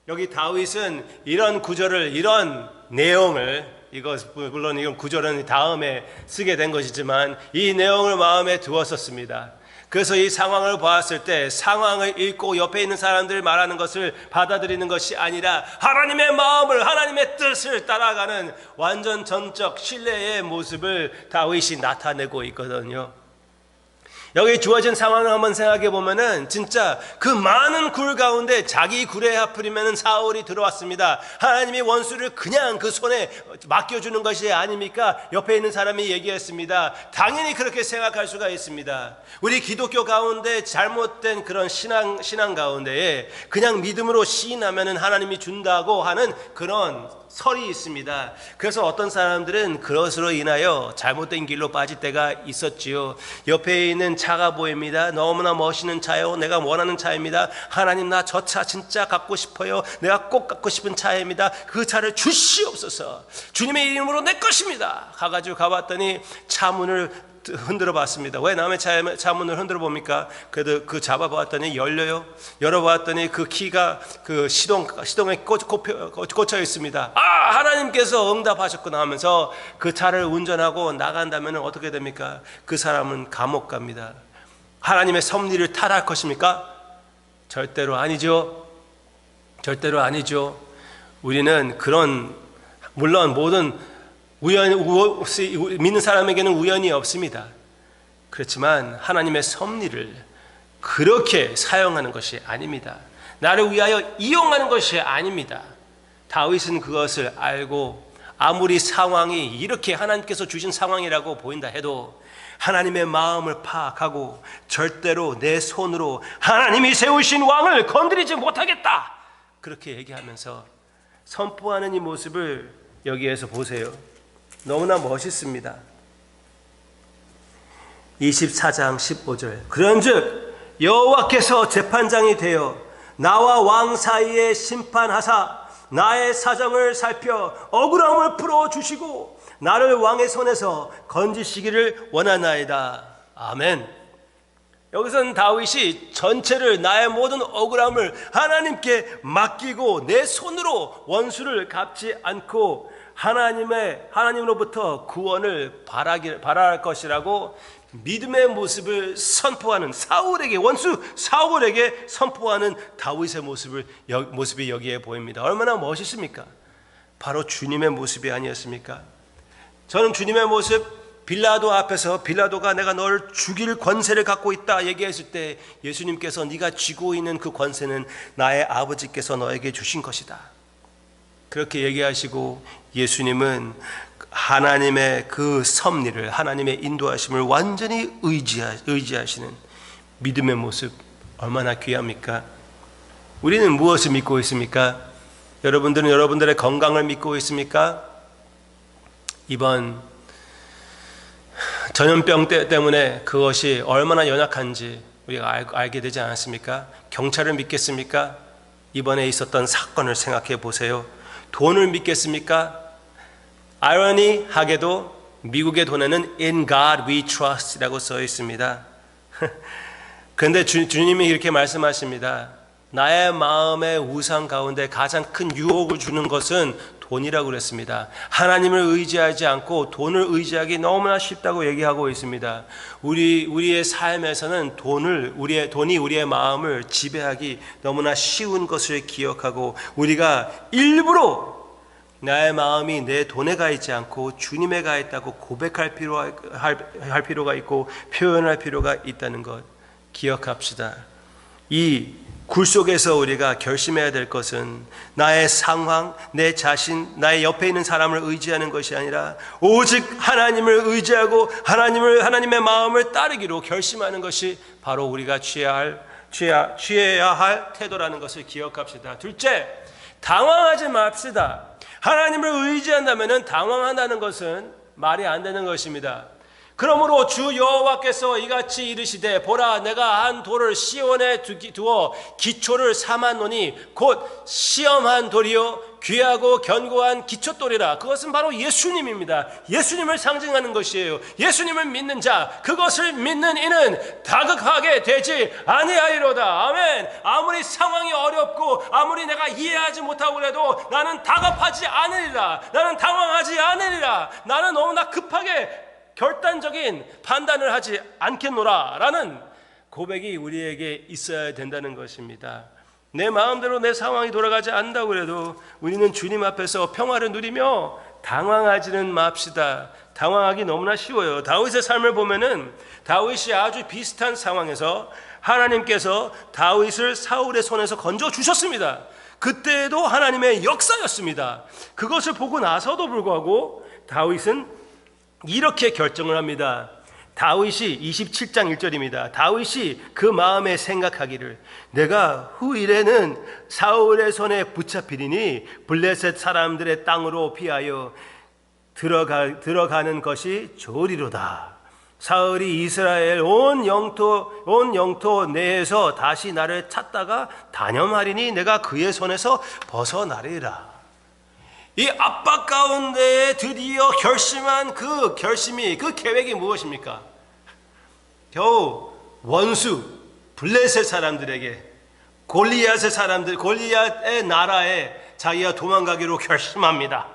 여기 다윗은 이런 구절을, 이런 내용을, 물론 이건 구절은 다음에 쓰게 된 것이지만 이 내용을 마음에 두었었습니다. 그래서 이 상황을 보았을 때 상황을 읽고 옆에 있는 사람들 말하는 것을 받아들이는 것이 아니라 하나님의 마음을, 하나님의 뜻을 따라가는 완전 전적 신뢰의 모습을 다윗이 나타내고 있거든요. 여기 주어진 상황을 한번 생각해 보면은 진짜 그 많은 굴 가운데 자기 굴에 하필이면 사울이 들어왔습니다. 하나님이 원수를 그냥 그 손에 맡겨주는 것이 아닙니까? 옆에 있는 사람이 얘기했습니다. 당연히 그렇게 생각할 수가 있습니다. 우리 기독교 가운데 잘못된 그런 신앙 가운데에 그냥 믿음으로 시인하면은 하나님이 준다고 하는 그런 설이 있습니다. 그래서 어떤 사람들은 그것으로 인하여 잘못된 길로 빠질 때가 있었지요. 옆에 있는 차가 보입니다. 너무나 멋있는 차요. 내가 원하는 차입니다. 하나님, 나 저 차 진짜 갖고 싶어요. 내가 꼭 갖고 싶은 차입니다. 그 차를 주시옵소서. 주님의 이름으로 내 것입니다. 가가지고 가봤더니 차 문을 흔들어 봤습니다. 왜 남의 차 문을 흔들어 봅니까? 그래도 그 잡아봤더니 열려요. 열어봤더니 그 키가 그 시동에 꽂혀 있습니다. 아, 하나님께서 응답하셨구나 하면서 그 차를 운전하고 나간다면 어떻게 됩니까? 그 사람은 감옥 갑니다. 하나님의 섭리를 타락할 것입니까? 절대로 아니죠. 절대로 아니죠. 우리는 그런, 물론 모든 믿는 사람에게는 우연이 없습니다. 그렇지만 하나님의 섭리를 그렇게 사용하는 것이 아닙니다. 나를 위하여 이용하는 것이 아닙니다. 다윗은 그것을 알고 아무리 상황이 이렇게 하나님께서 주신 상황이라고 보인다 해도 하나님의 마음을 파악하고 절대로 내 손으로 하나님이 세우신 왕을 건드리지 못하겠다, 그렇게 얘기하면서 선포하는 이 모습을 여기에서 보세요. 너무나 멋있습니다. 24장 15절. 그런즉 여호와께서 재판장이 되어 나와 왕 사이에 심판하사 나의 사정을 살펴 억울함을 풀어주시고 나를 왕의 손에서 건지시기를 원하나이다. 아멘. 여기서는 다윗이 전체를, 나의 모든 억울함을 하나님께 맡기고 내 손으로 원수를 갚지 않고 하나님으로부터 구원을 바랄 것이라고 믿음의 모습을 선포하는, 원수 사울에게 선포하는 다윗의 모습이 여기에 보입니다. 얼마나 멋있습니까? 바로 주님의 모습이 아니었습니까? 저는 주님의 모습, 빌라도 앞에서 빌라도가 내가 너를 죽일 권세를 갖고 있다 얘기했을 때 예수님께서 네가 쥐고 있는 그 권세는 나의 아버지께서 너에게 주신 것이다, 그렇게 얘기하시고 예수님은 하나님의 그 섭리를, 하나님의 인도하심을 완전히 의지하시는 믿음의 모습, 얼마나 귀합니까? 우리는 무엇을 믿고 있습니까? 여러분들은 여러분들의 건강을 믿고 있습니까? 이번 전염병 때문에 그것이 얼마나 연약한지 우리가 알게 되지 않았습니까? 경찰을 믿겠습니까? 이번에 있었던 사건을 생각해 보세요. 돈을 믿겠습니까? 아이러니하게도 미국의 돈에는 In God we trust 라고 써 있습니다. 그런데 주님이 이렇게 말씀하십니다. 나의 마음의 우상 가운데 가장 큰 유혹을 주는 것은 돈이라고 그랬습니다. 하나님을 의지하지 않고 돈을 의지하기 너무나 쉽다고 얘기하고 있습니다. 우리의 삶에서는 돈이 우리의 마음을 지배하기 너무나 쉬운 것을 기억하고 우리가 일부러 나의 마음이 내 돈에 가 있지 않고 주님에 가 있다고 고백할 필요가 있고 표현할 필요가 있다는 것 기억합시다. 이 굴 속에서 우리가 결심해야 될 것은 나의 상황, 내 자신, 나의 옆에 있는 사람을 의지하는 것이 아니라 오직 하나님을 의지하고 하나님의 마음을 따르기로 결심하는 것이 바로 우리가 취해야 할 태도라는 것을 기억합시다. 둘째, 당황하지 맙시다. 하나님을 의지한다면 당황한다는 것은 말이 안 되는 것입니다. 그러므로 주 여호와께서 이같이 이르시되 보라 내가 한 돌을 시온에 두어 기초를 삼았노니 곧 시험한 돌이요 귀하고 견고한 기초돌이라. 그것은 바로 예수님입니다. 예수님을 상징하는 것이에요. 예수님을 믿는 자, 그것을 믿는 이는 다급하게 되지 아니하리로다. 아멘. 아무리 상황이 어렵고 아무리 내가 이해하지 못하고 그래도 나는 다급하지 않으리라. 나는 당황하지 않으리라. 나는 너무나 급하게 결단적인 판단을 하지 않겠노라 라는 고백이 우리에게 있어야 된다는 것입니다. 내 마음대로 내 상황이 돌아가지 않는다고 해도 우리는 주님 앞에서 평화를 누리며 당황하지는 맙시다. 당황하기 너무나 쉬워요. 다윗의 삶을 보면은 다윗이 아주 비슷한 상황에서 하나님께서 다윗을 사울의 손에서 건져 주셨습니다. 그때도 하나님의 역사였습니다. 그것을 보고 나서도 불구하고 다윗은 이렇게 결정을 합니다. 다윗이 27장 1절입니다. 다윗이 그 마음에 생각하기를 내가 후일에는 사울의 손에 붙잡히리니 블레셋 사람들의 땅으로 피하여 들어가는 것이 좋으리로다. 사울이 이스라엘 온 영토 내에서 다시 나를 찾다가 단념하리니 내가 그의 손에서 벗어나리라. 이 압박 가운데 드디어 결심한 그 결심이, 그 계획이 무엇입니까? 겨우 원수 블레셋 사람들에게 골리앗의 나라에 자기가 도망가기로 결심합니다.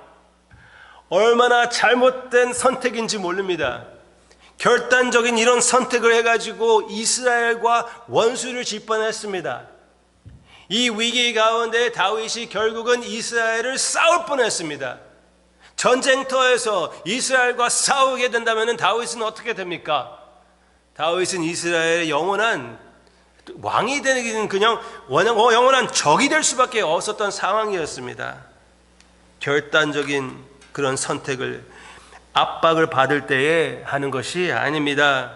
얼마나 잘못된 선택인지 모릅니다. 결단적인 이런 선택을 해가지고 이스라엘과 원수를 질 뻔했습니다. 이 위기 가운데 다윗이 결국은 이스라엘을 싸울 뻔했습니다. 전쟁터에서 이스라엘과 싸우게 된다면 다윗은 어떻게 됩니까? 다윗은 이스라엘의 영원한 왕이 되기는 그냥 영원한 적이 될 수밖에 없었던 상황이었습니다. 결단적인 그런 선택을 압박을 받을 때에 하는 것이 아닙니다.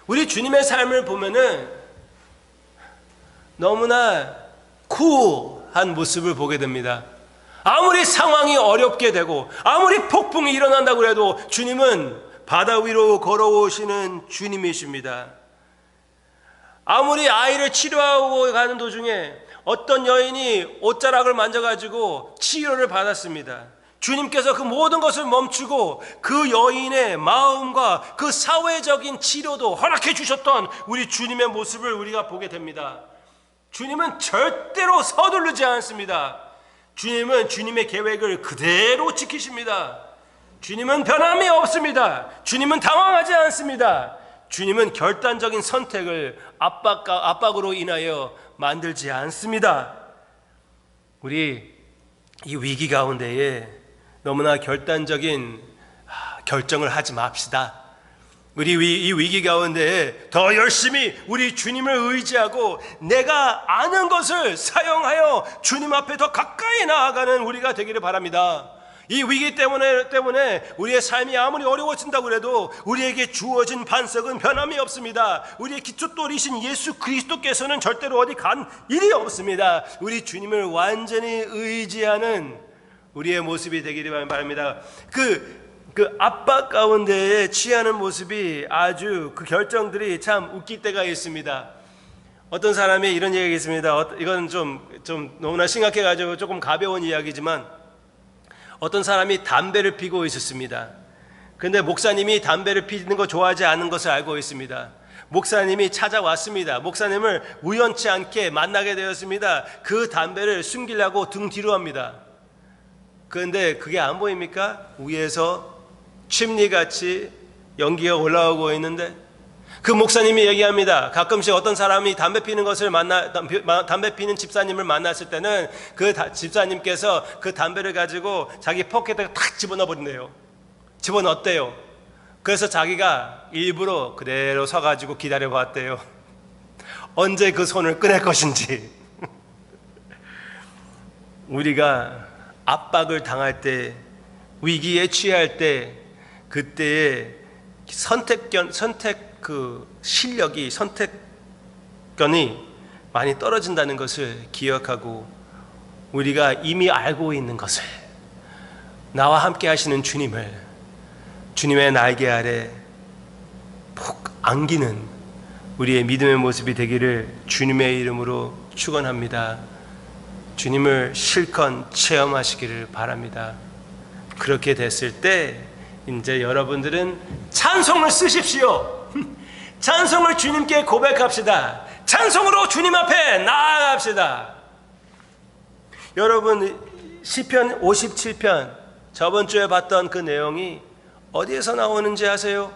우리 주님의 삶을 보면은 너무나 쿨한 모습을 보게 됩니다. 아무리 상황이 어렵게 되고 아무리 폭풍이 일어난다고 해도 주님은 바다 위로 걸어오시는 주님이십니다. 아무리 아이를 치료하고 가는 도중에 어떤 여인이 옷자락을 만져가지고 치료를 받았습니다. 주님께서 그 모든 것을 멈추고 그 여인의 마음과 그 사회적인 치료도 허락해 주셨던 우리 주님의 모습을 우리가 보게 됩니다. 주님은 절대로 서두르지 않습니다. 주님은 주님의 계획을 그대로 지키십니다. 주님은 변함이 없습니다. 주님은 당황하지 않습니다. 주님은 결단적인 선택을 압박으로 인하여 만들지 않습니다. 우리 이 위기 가운데에 너무나 결단적인 결정을 하지 맙시다. 우리 이 위기 가운데 더 열심히 우리 주님을 의지하고 내가 아는 것을 사용하여 주님 앞에 더 가까이 나아가는 우리가 되기를 바랍니다. 이 위기 때문에 우리의 삶이 아무리 어려워진다고 해도 우리에게 주어진 반석은 변함이 없습니다. 우리의 기초돌이신 예수 그리스도께서는 절대로 어디 간 일이 없습니다. 우리 주님을 완전히 의지하는 우리의 모습이 되기를 바랍니다. 그 압박 가운데에 취하는 모습이 아주 그 결정들이 참 웃길 때가 있습니다. 어떤 사람이 이런 얘기가 있습니다. 이건 좀 너무나 심각해가지고 조금 가벼운 이야기지만 어떤 사람이 담배를 피고 있었습니다. 그런데 목사님이 담배를 피는 거 좋아하지 않는 것을 알고 있습니다. 목사님이 찾아왔습니다. 목사님을 우연치 않게 만나게 되었습니다. 그 담배를 숨기려고 등 뒤로 합니다. 그런데 그게 안 보입니까? 위에서 침리같이 연기가 올라오고 있는데 그 목사님이 얘기합니다. 가끔씩 어떤 사람이 담배 피는 집사님을 만났을 때는 그 집사님께서 그 담배를 가지고 자기 포켓에 탁 집어넣어 버린대요. 집어넣었대요. 그래서 자기가 일부러 그대로 서가지고 기다려 봤대요. 언제 그 손을 꺼낼 것인지. 우리가 압박을 당할 때, 위기에 취할 때, 그때의 실력이, 선택권이 많이 떨어진다는 것을 기억하고, 우리가 이미 알고 있는 것을, 나와 함께 하시는 주님의 날개 아래 푹 안기는 우리의 믿음의 모습이 되기를 주님의 이름으로 축원합니다. 주님을 실컷 체험하시기를 바랍니다. 그렇게 됐을 때 이제 여러분들은 찬송을 쓰십시오. 찬송을 주님께 고백합시다. 찬송으로 주님 앞에 나아갑시다. 여러분, 시편 57편 저번 주에 봤던 그 내용이 어디에서 나오는지 아세요?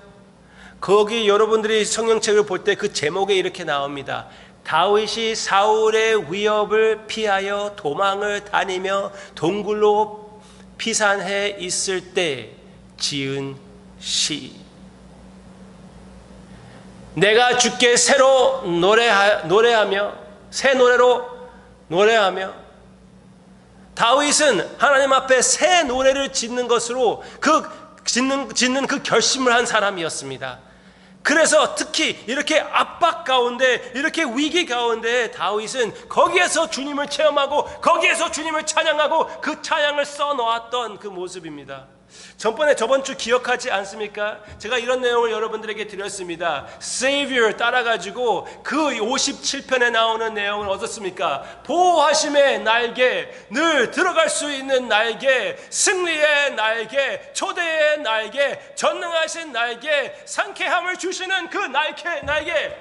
거기 여러분들이 성경책을 볼 때 그 제목에 이렇게 나옵니다. 다윗이 사울의 위협을 피하여 도망을 다니며 동굴로 피산해 있을 때 지은 시. 내가 주께 새로 노래하며 새 노래로 노래하며. 다윗은 하나님 앞에 새 노래를 짓는 것으로 짓는 그 결심을 한 사람이었습니다. 그래서 특히 이렇게 압박 가운데, 이렇게 위기 가운데 다윗은 거기에서 주님을 체험하고 거기에서 주님을 찬양하고 그 찬양을 써놓았던 그 모습입니다. 저번 주 기억하지 않습니까? 제가 이런 내용을 여러분들에게 드렸습니다. Savior 따라가지고 그 57편에 나오는 내용을 얻었습니까? 보호하심의 날개, 늘 들어갈 수 있는 날개, 승리의 날개, 초대의 날개, 전능하신 날개, 상쾌함을 주시는 그 날개,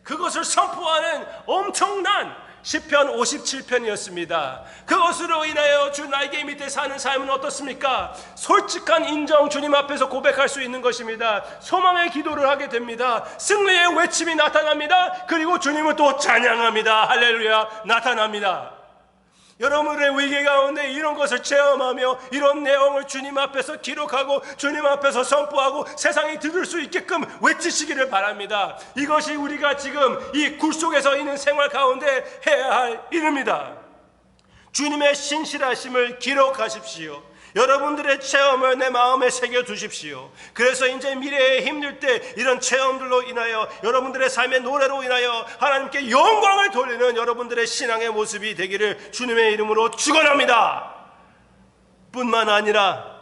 그것을 선포하는 엄청난 시편 57편이었습니다. 그것으로 인하여 주 날개 밑에 사는 삶은 어떻습니까? 솔직한 인정, 주님 앞에서 고백할 수 있는 것입니다. 소망의 기도를 하게 됩니다. 승리의 외침이 나타납니다. 그리고 주님은 또 찬양합니다. 할렐루야, 나타납니다. 여러분의 위기 가운데 이런 것을 체험하며 이런 내용을 주님 앞에서 기록하고 주님 앞에서 선포하고 세상이 들을 수 있게끔 외치시기를 바랍니다. 이것이 우리가 지금 이 굴 속에서 있는 생활 가운데 해야 할 일입니다. 주님의 신실하심을 기록하십시오. 여러분들의 체험을 내 마음에 새겨두십시오. 그래서 이제 미래에 힘들 때 이런 체험들로 인하여 여러분들의 삶의 노래로 인하여 하나님께 영광을 돌리는 여러분들의 신앙의 모습이 되기를 주님의 이름으로 축원합니다. 뿐만 아니라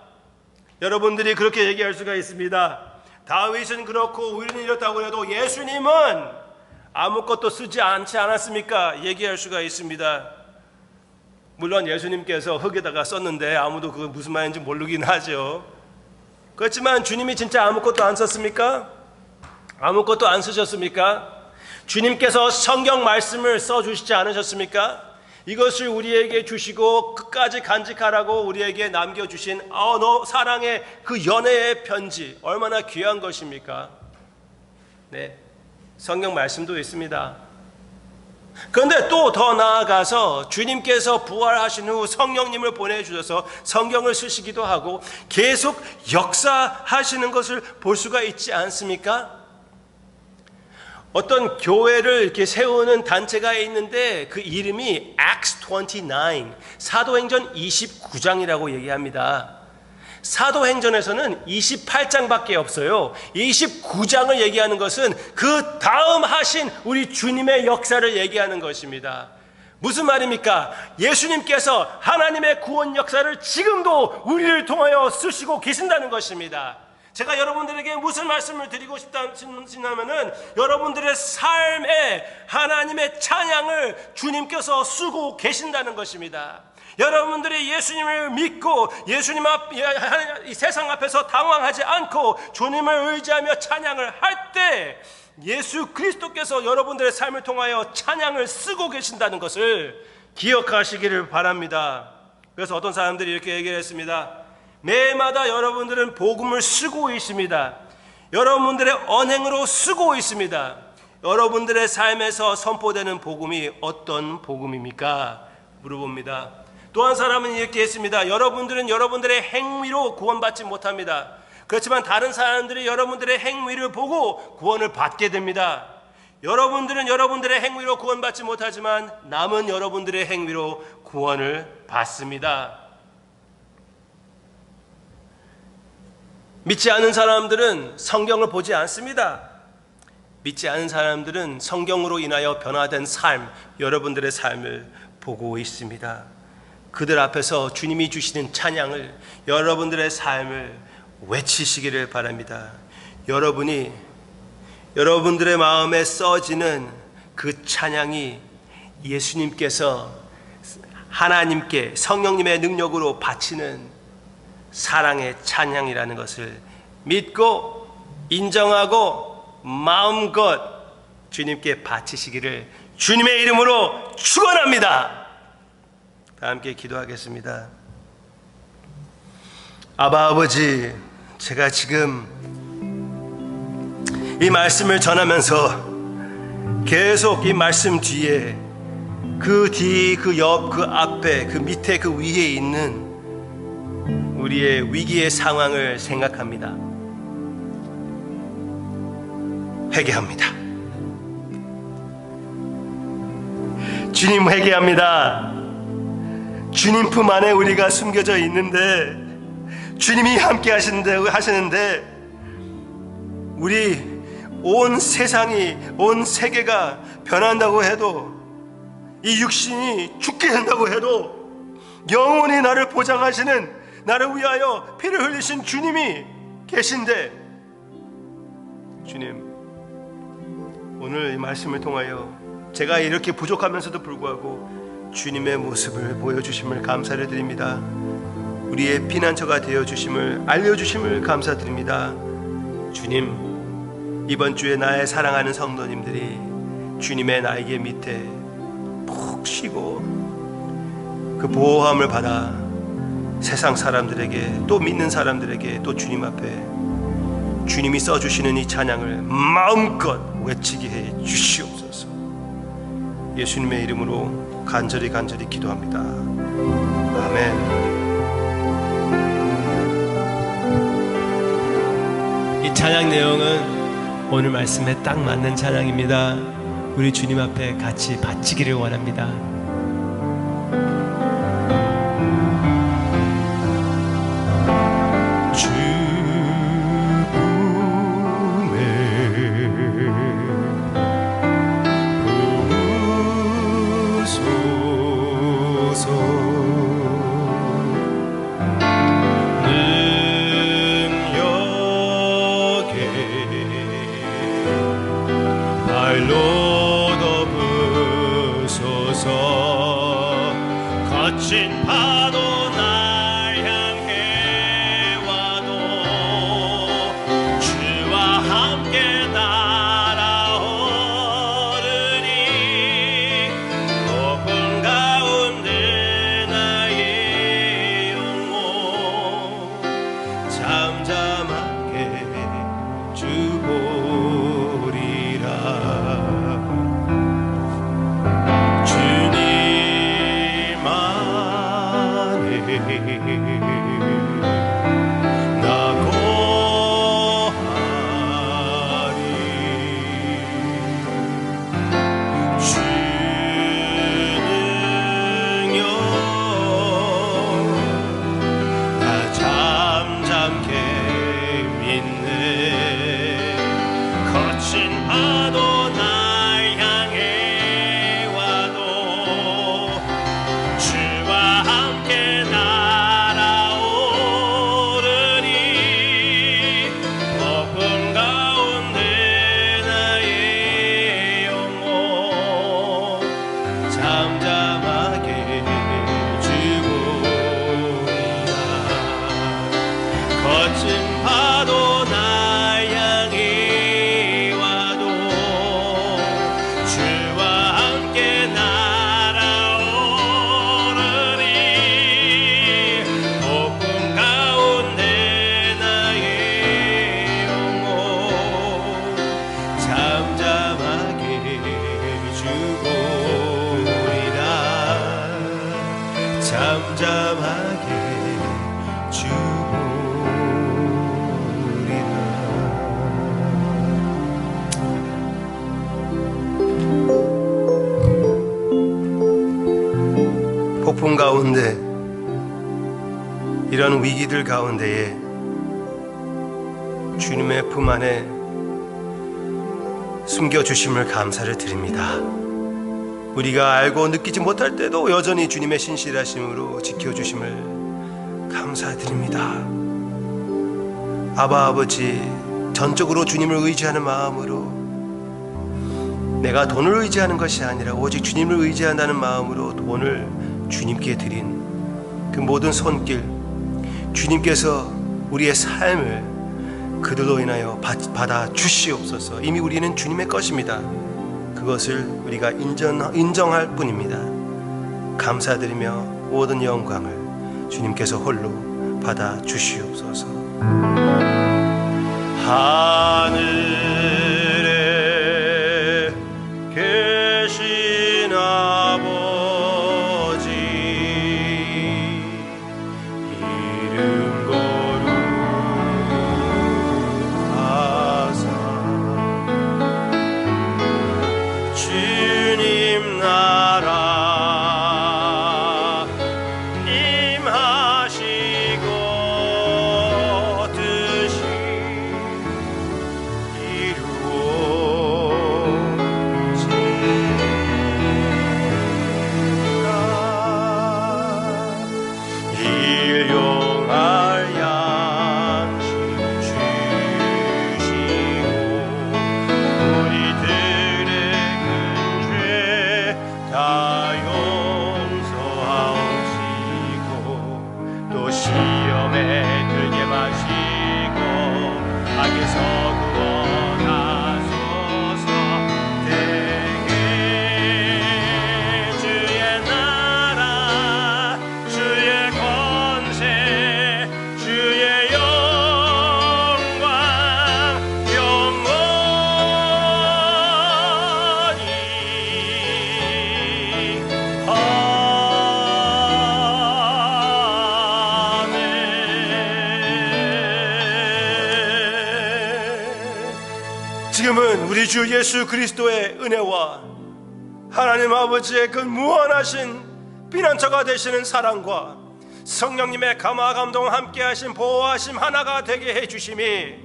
여러분들이 그렇게 얘기할 수가 있습니다. 다윗은 그렇고 우리는 이렇다고 해도 예수님은 아무것도 쓰지 않지 않았습니까? 얘기할 수가 있습니다. 물론 예수님께서 흙에다가 썼는데 아무도 그거 무슨 말인지 모르긴 하죠. 그렇지만 주님이 진짜 아무것도 안 썼습니까? 아무것도 안 쓰셨습니까? 주님께서 성경 말씀을 써주시지 않으셨습니까? 이것을 우리에게 주시고 끝까지 간직하라고 우리에게 남겨주신 너 사랑의 그 연애의 편지, 얼마나 귀한 것입니까? 네, 성경 말씀도 있습니다. 그런데 또 더 나아가서 주님께서 부활하신 후 성령님을 보내주셔서 성경을 쓰시기도 하고 계속 역사하시는 것을 볼 수가 있지 않습니까? 어떤 교회를 이렇게 세우는 단체가 있는데 그 이름이 Acts 29, 사도행전 29장이라고 얘기합니다. 사도행전에서는 28장밖에 없어요. 29장을 얘기하는 것은 그 다음 하신 우리 주님의 역사를 얘기하는 것입니다. 무슨 말입니까? 예수님께서 하나님의 구원 역사를 지금도 우리를 통하여 쓰시고 계신다는 것입니다. 제가 여러분들에게 무슨 말씀을 드리고 싶다면은 여러분들의 삶에 하나님의 찬양을 주님께서 쓰고 계신다는 것입니다. 여러분들이 예수님을 믿고 예수님 이 세상 앞에서 당황하지 않고 주님을 의지하며 찬양을 할 때 예수 그리스도께서 여러분들의 삶을 통하여 찬양을 쓰고 계신다는 것을 기억하시기를 바랍니다. 그래서 어떤 사람들이 이렇게 얘기를 했습니다. 매일마다 여러분들은 복음을 쓰고 있습니다. 여러분들의 언행으로 쓰고 있습니다. 여러분들의 삶에서 선포되는 복음이 어떤 복음입니까? 물어봅니다. 또 한 사람은 이렇게 했습니다. 여러분들은 여러분들의 행위로 구원받지 못합니다. 그렇지만 다른 사람들이 여러분들의 행위를 보고 구원을 받게 됩니다. 여러분들은 여러분들의 행위로 구원받지 못하지만 남은 여러분들의 행위로 구원을 받습니다. 믿지 않은 사람들은 성경을 보지 않습니다. 믿지 않은 사람들은 성경으로 인하여 변화된 삶, 여러분들의 삶을 보고 있습니다. 그들 앞에서 주님이 주시는 찬양을, 여러분들의 삶을 외치시기를 바랍니다. 여러분이 여러분들의 마음에 써지는 그 찬양이 예수님께서 하나님께 성령님의 능력으로 바치는 사랑의 찬양이라는 것을 믿고 인정하고 마음껏 주님께 바치시기를 주님의 이름으로 축원합니다. 다 함께 기도하겠습니다. 아바 아버지, 제가 지금 이 말씀을 전하면서 계속 이 말씀 뒤에 그 뒤, 그 옆, 그 앞에, 그 밑에, 그 위에 있는 우리의 위기의 상황을 생각합니다. 회개합니다. 주님, 회개합니다. 주님 품 안에 우리가 숨겨져 있는데, 주님이 함께 하시는데 우리 온 세상이, 온 세계가 변한다고 해도, 이 육신이 죽게 된다고 해도 영원히 나를 보장하시는, 나를 위하여 피를 흘리신 주님이 계신데, 주님, 오늘 이 말씀을 통하여 제가 이렇게 부족하면서도 불구하고 주님의 모습을 보여주심을 감사를 드립니다. 우리의 피난처가 되어주심을, 알려주심을 감사드립니다. 주님, 이번 주에 나의 사랑하는 성도님들이 주님의 날개 밑에 푹 쉬고 그 보호함을 받아 세상 사람들에게, 또 믿는 사람들에게, 또 주님 앞에 주님이 써주시는 이 찬양을 마음껏 외치게 해 주시옵소서. 예수님의 이름으로 간절히 기도합니다. 아멘. 이 찬양 내용은 오늘 말씀에 딱 맞는 찬양입니다. 우리 주님 앞에 같이 바치기를 원합니다. 거친 파도 날 향해 와도 주와 함께 날아오르니 높은 가운데 나의 영혼 잠잠하게 주보리라. 나 고하리. 주는요 나 잠잠게 믿네. 거친 파도 날 향해 와도 주와 함께 잠잠하게 주보리라. 거친 파도 날 향해 와도 주와 함께 날아오르니 높은 가운데 나의 영혼 잠잠하게 잠잠하게 주보리라. 가운데, 이런 위기들 가운데에 주님의 품 안에 숨겨주심을 감사를 드립니다. 우리가 알고 느끼지 못할 때도 여전히 주님의 신실하심으로 지켜주심을 감사드립니다. 아바 아버지, 전적으로 주님을 의지하는 마음으로, 내가 돈을 의지하는 것이 아니라 오직 주님을 의지한다는 마음으로 돈을 주님께 드린 그 모든 손길, 주님께서 우리의 삶을 그들로 인하여 받아 주시옵소서. 이미 우리는 주님의 것입니다. 그것을 우리가 인정할 뿐입니다. 감사드리며 모든 영광을 주님께서 홀로 받아 주시옵소서. 하늘에 계신 아버지, 이름 거룩하사 주님 나라 임하시고 뜻이 이루어지리라. 일용할 양식 주시고 우리들의 큰 죄 다 용서하시고 또 시험에 들게 마시고 악에서 구원하소서. 대개 주의 나라 주의 권세 주의 영광 영원히 아멘. 지금은 우리 주 예수 그리스도의 은혜와 하나님 아버지의 그 무한하신 피난처가 되시는 사랑과 성령님의 감화 감동 함께 하신 보호하심 하나가 되게 해주심이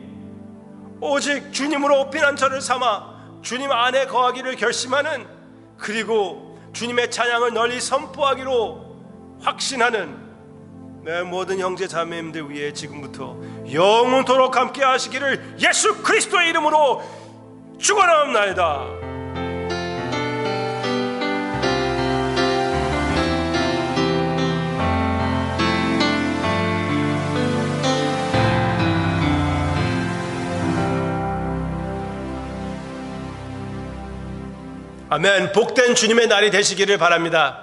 오직 주님으로 피난처를 삼아 주님 안에 거하기를 결심하는, 그리고 주님의 찬양을 널리 선포하기로 확신하는 내 모든 형제 자매님들 위해 지금부터 영원토록 함께 하시기를 예수 그리스도의 이름으로 축원하옵나이다. 아멘. 복된 주님의 날이 되시기를 바랍니다.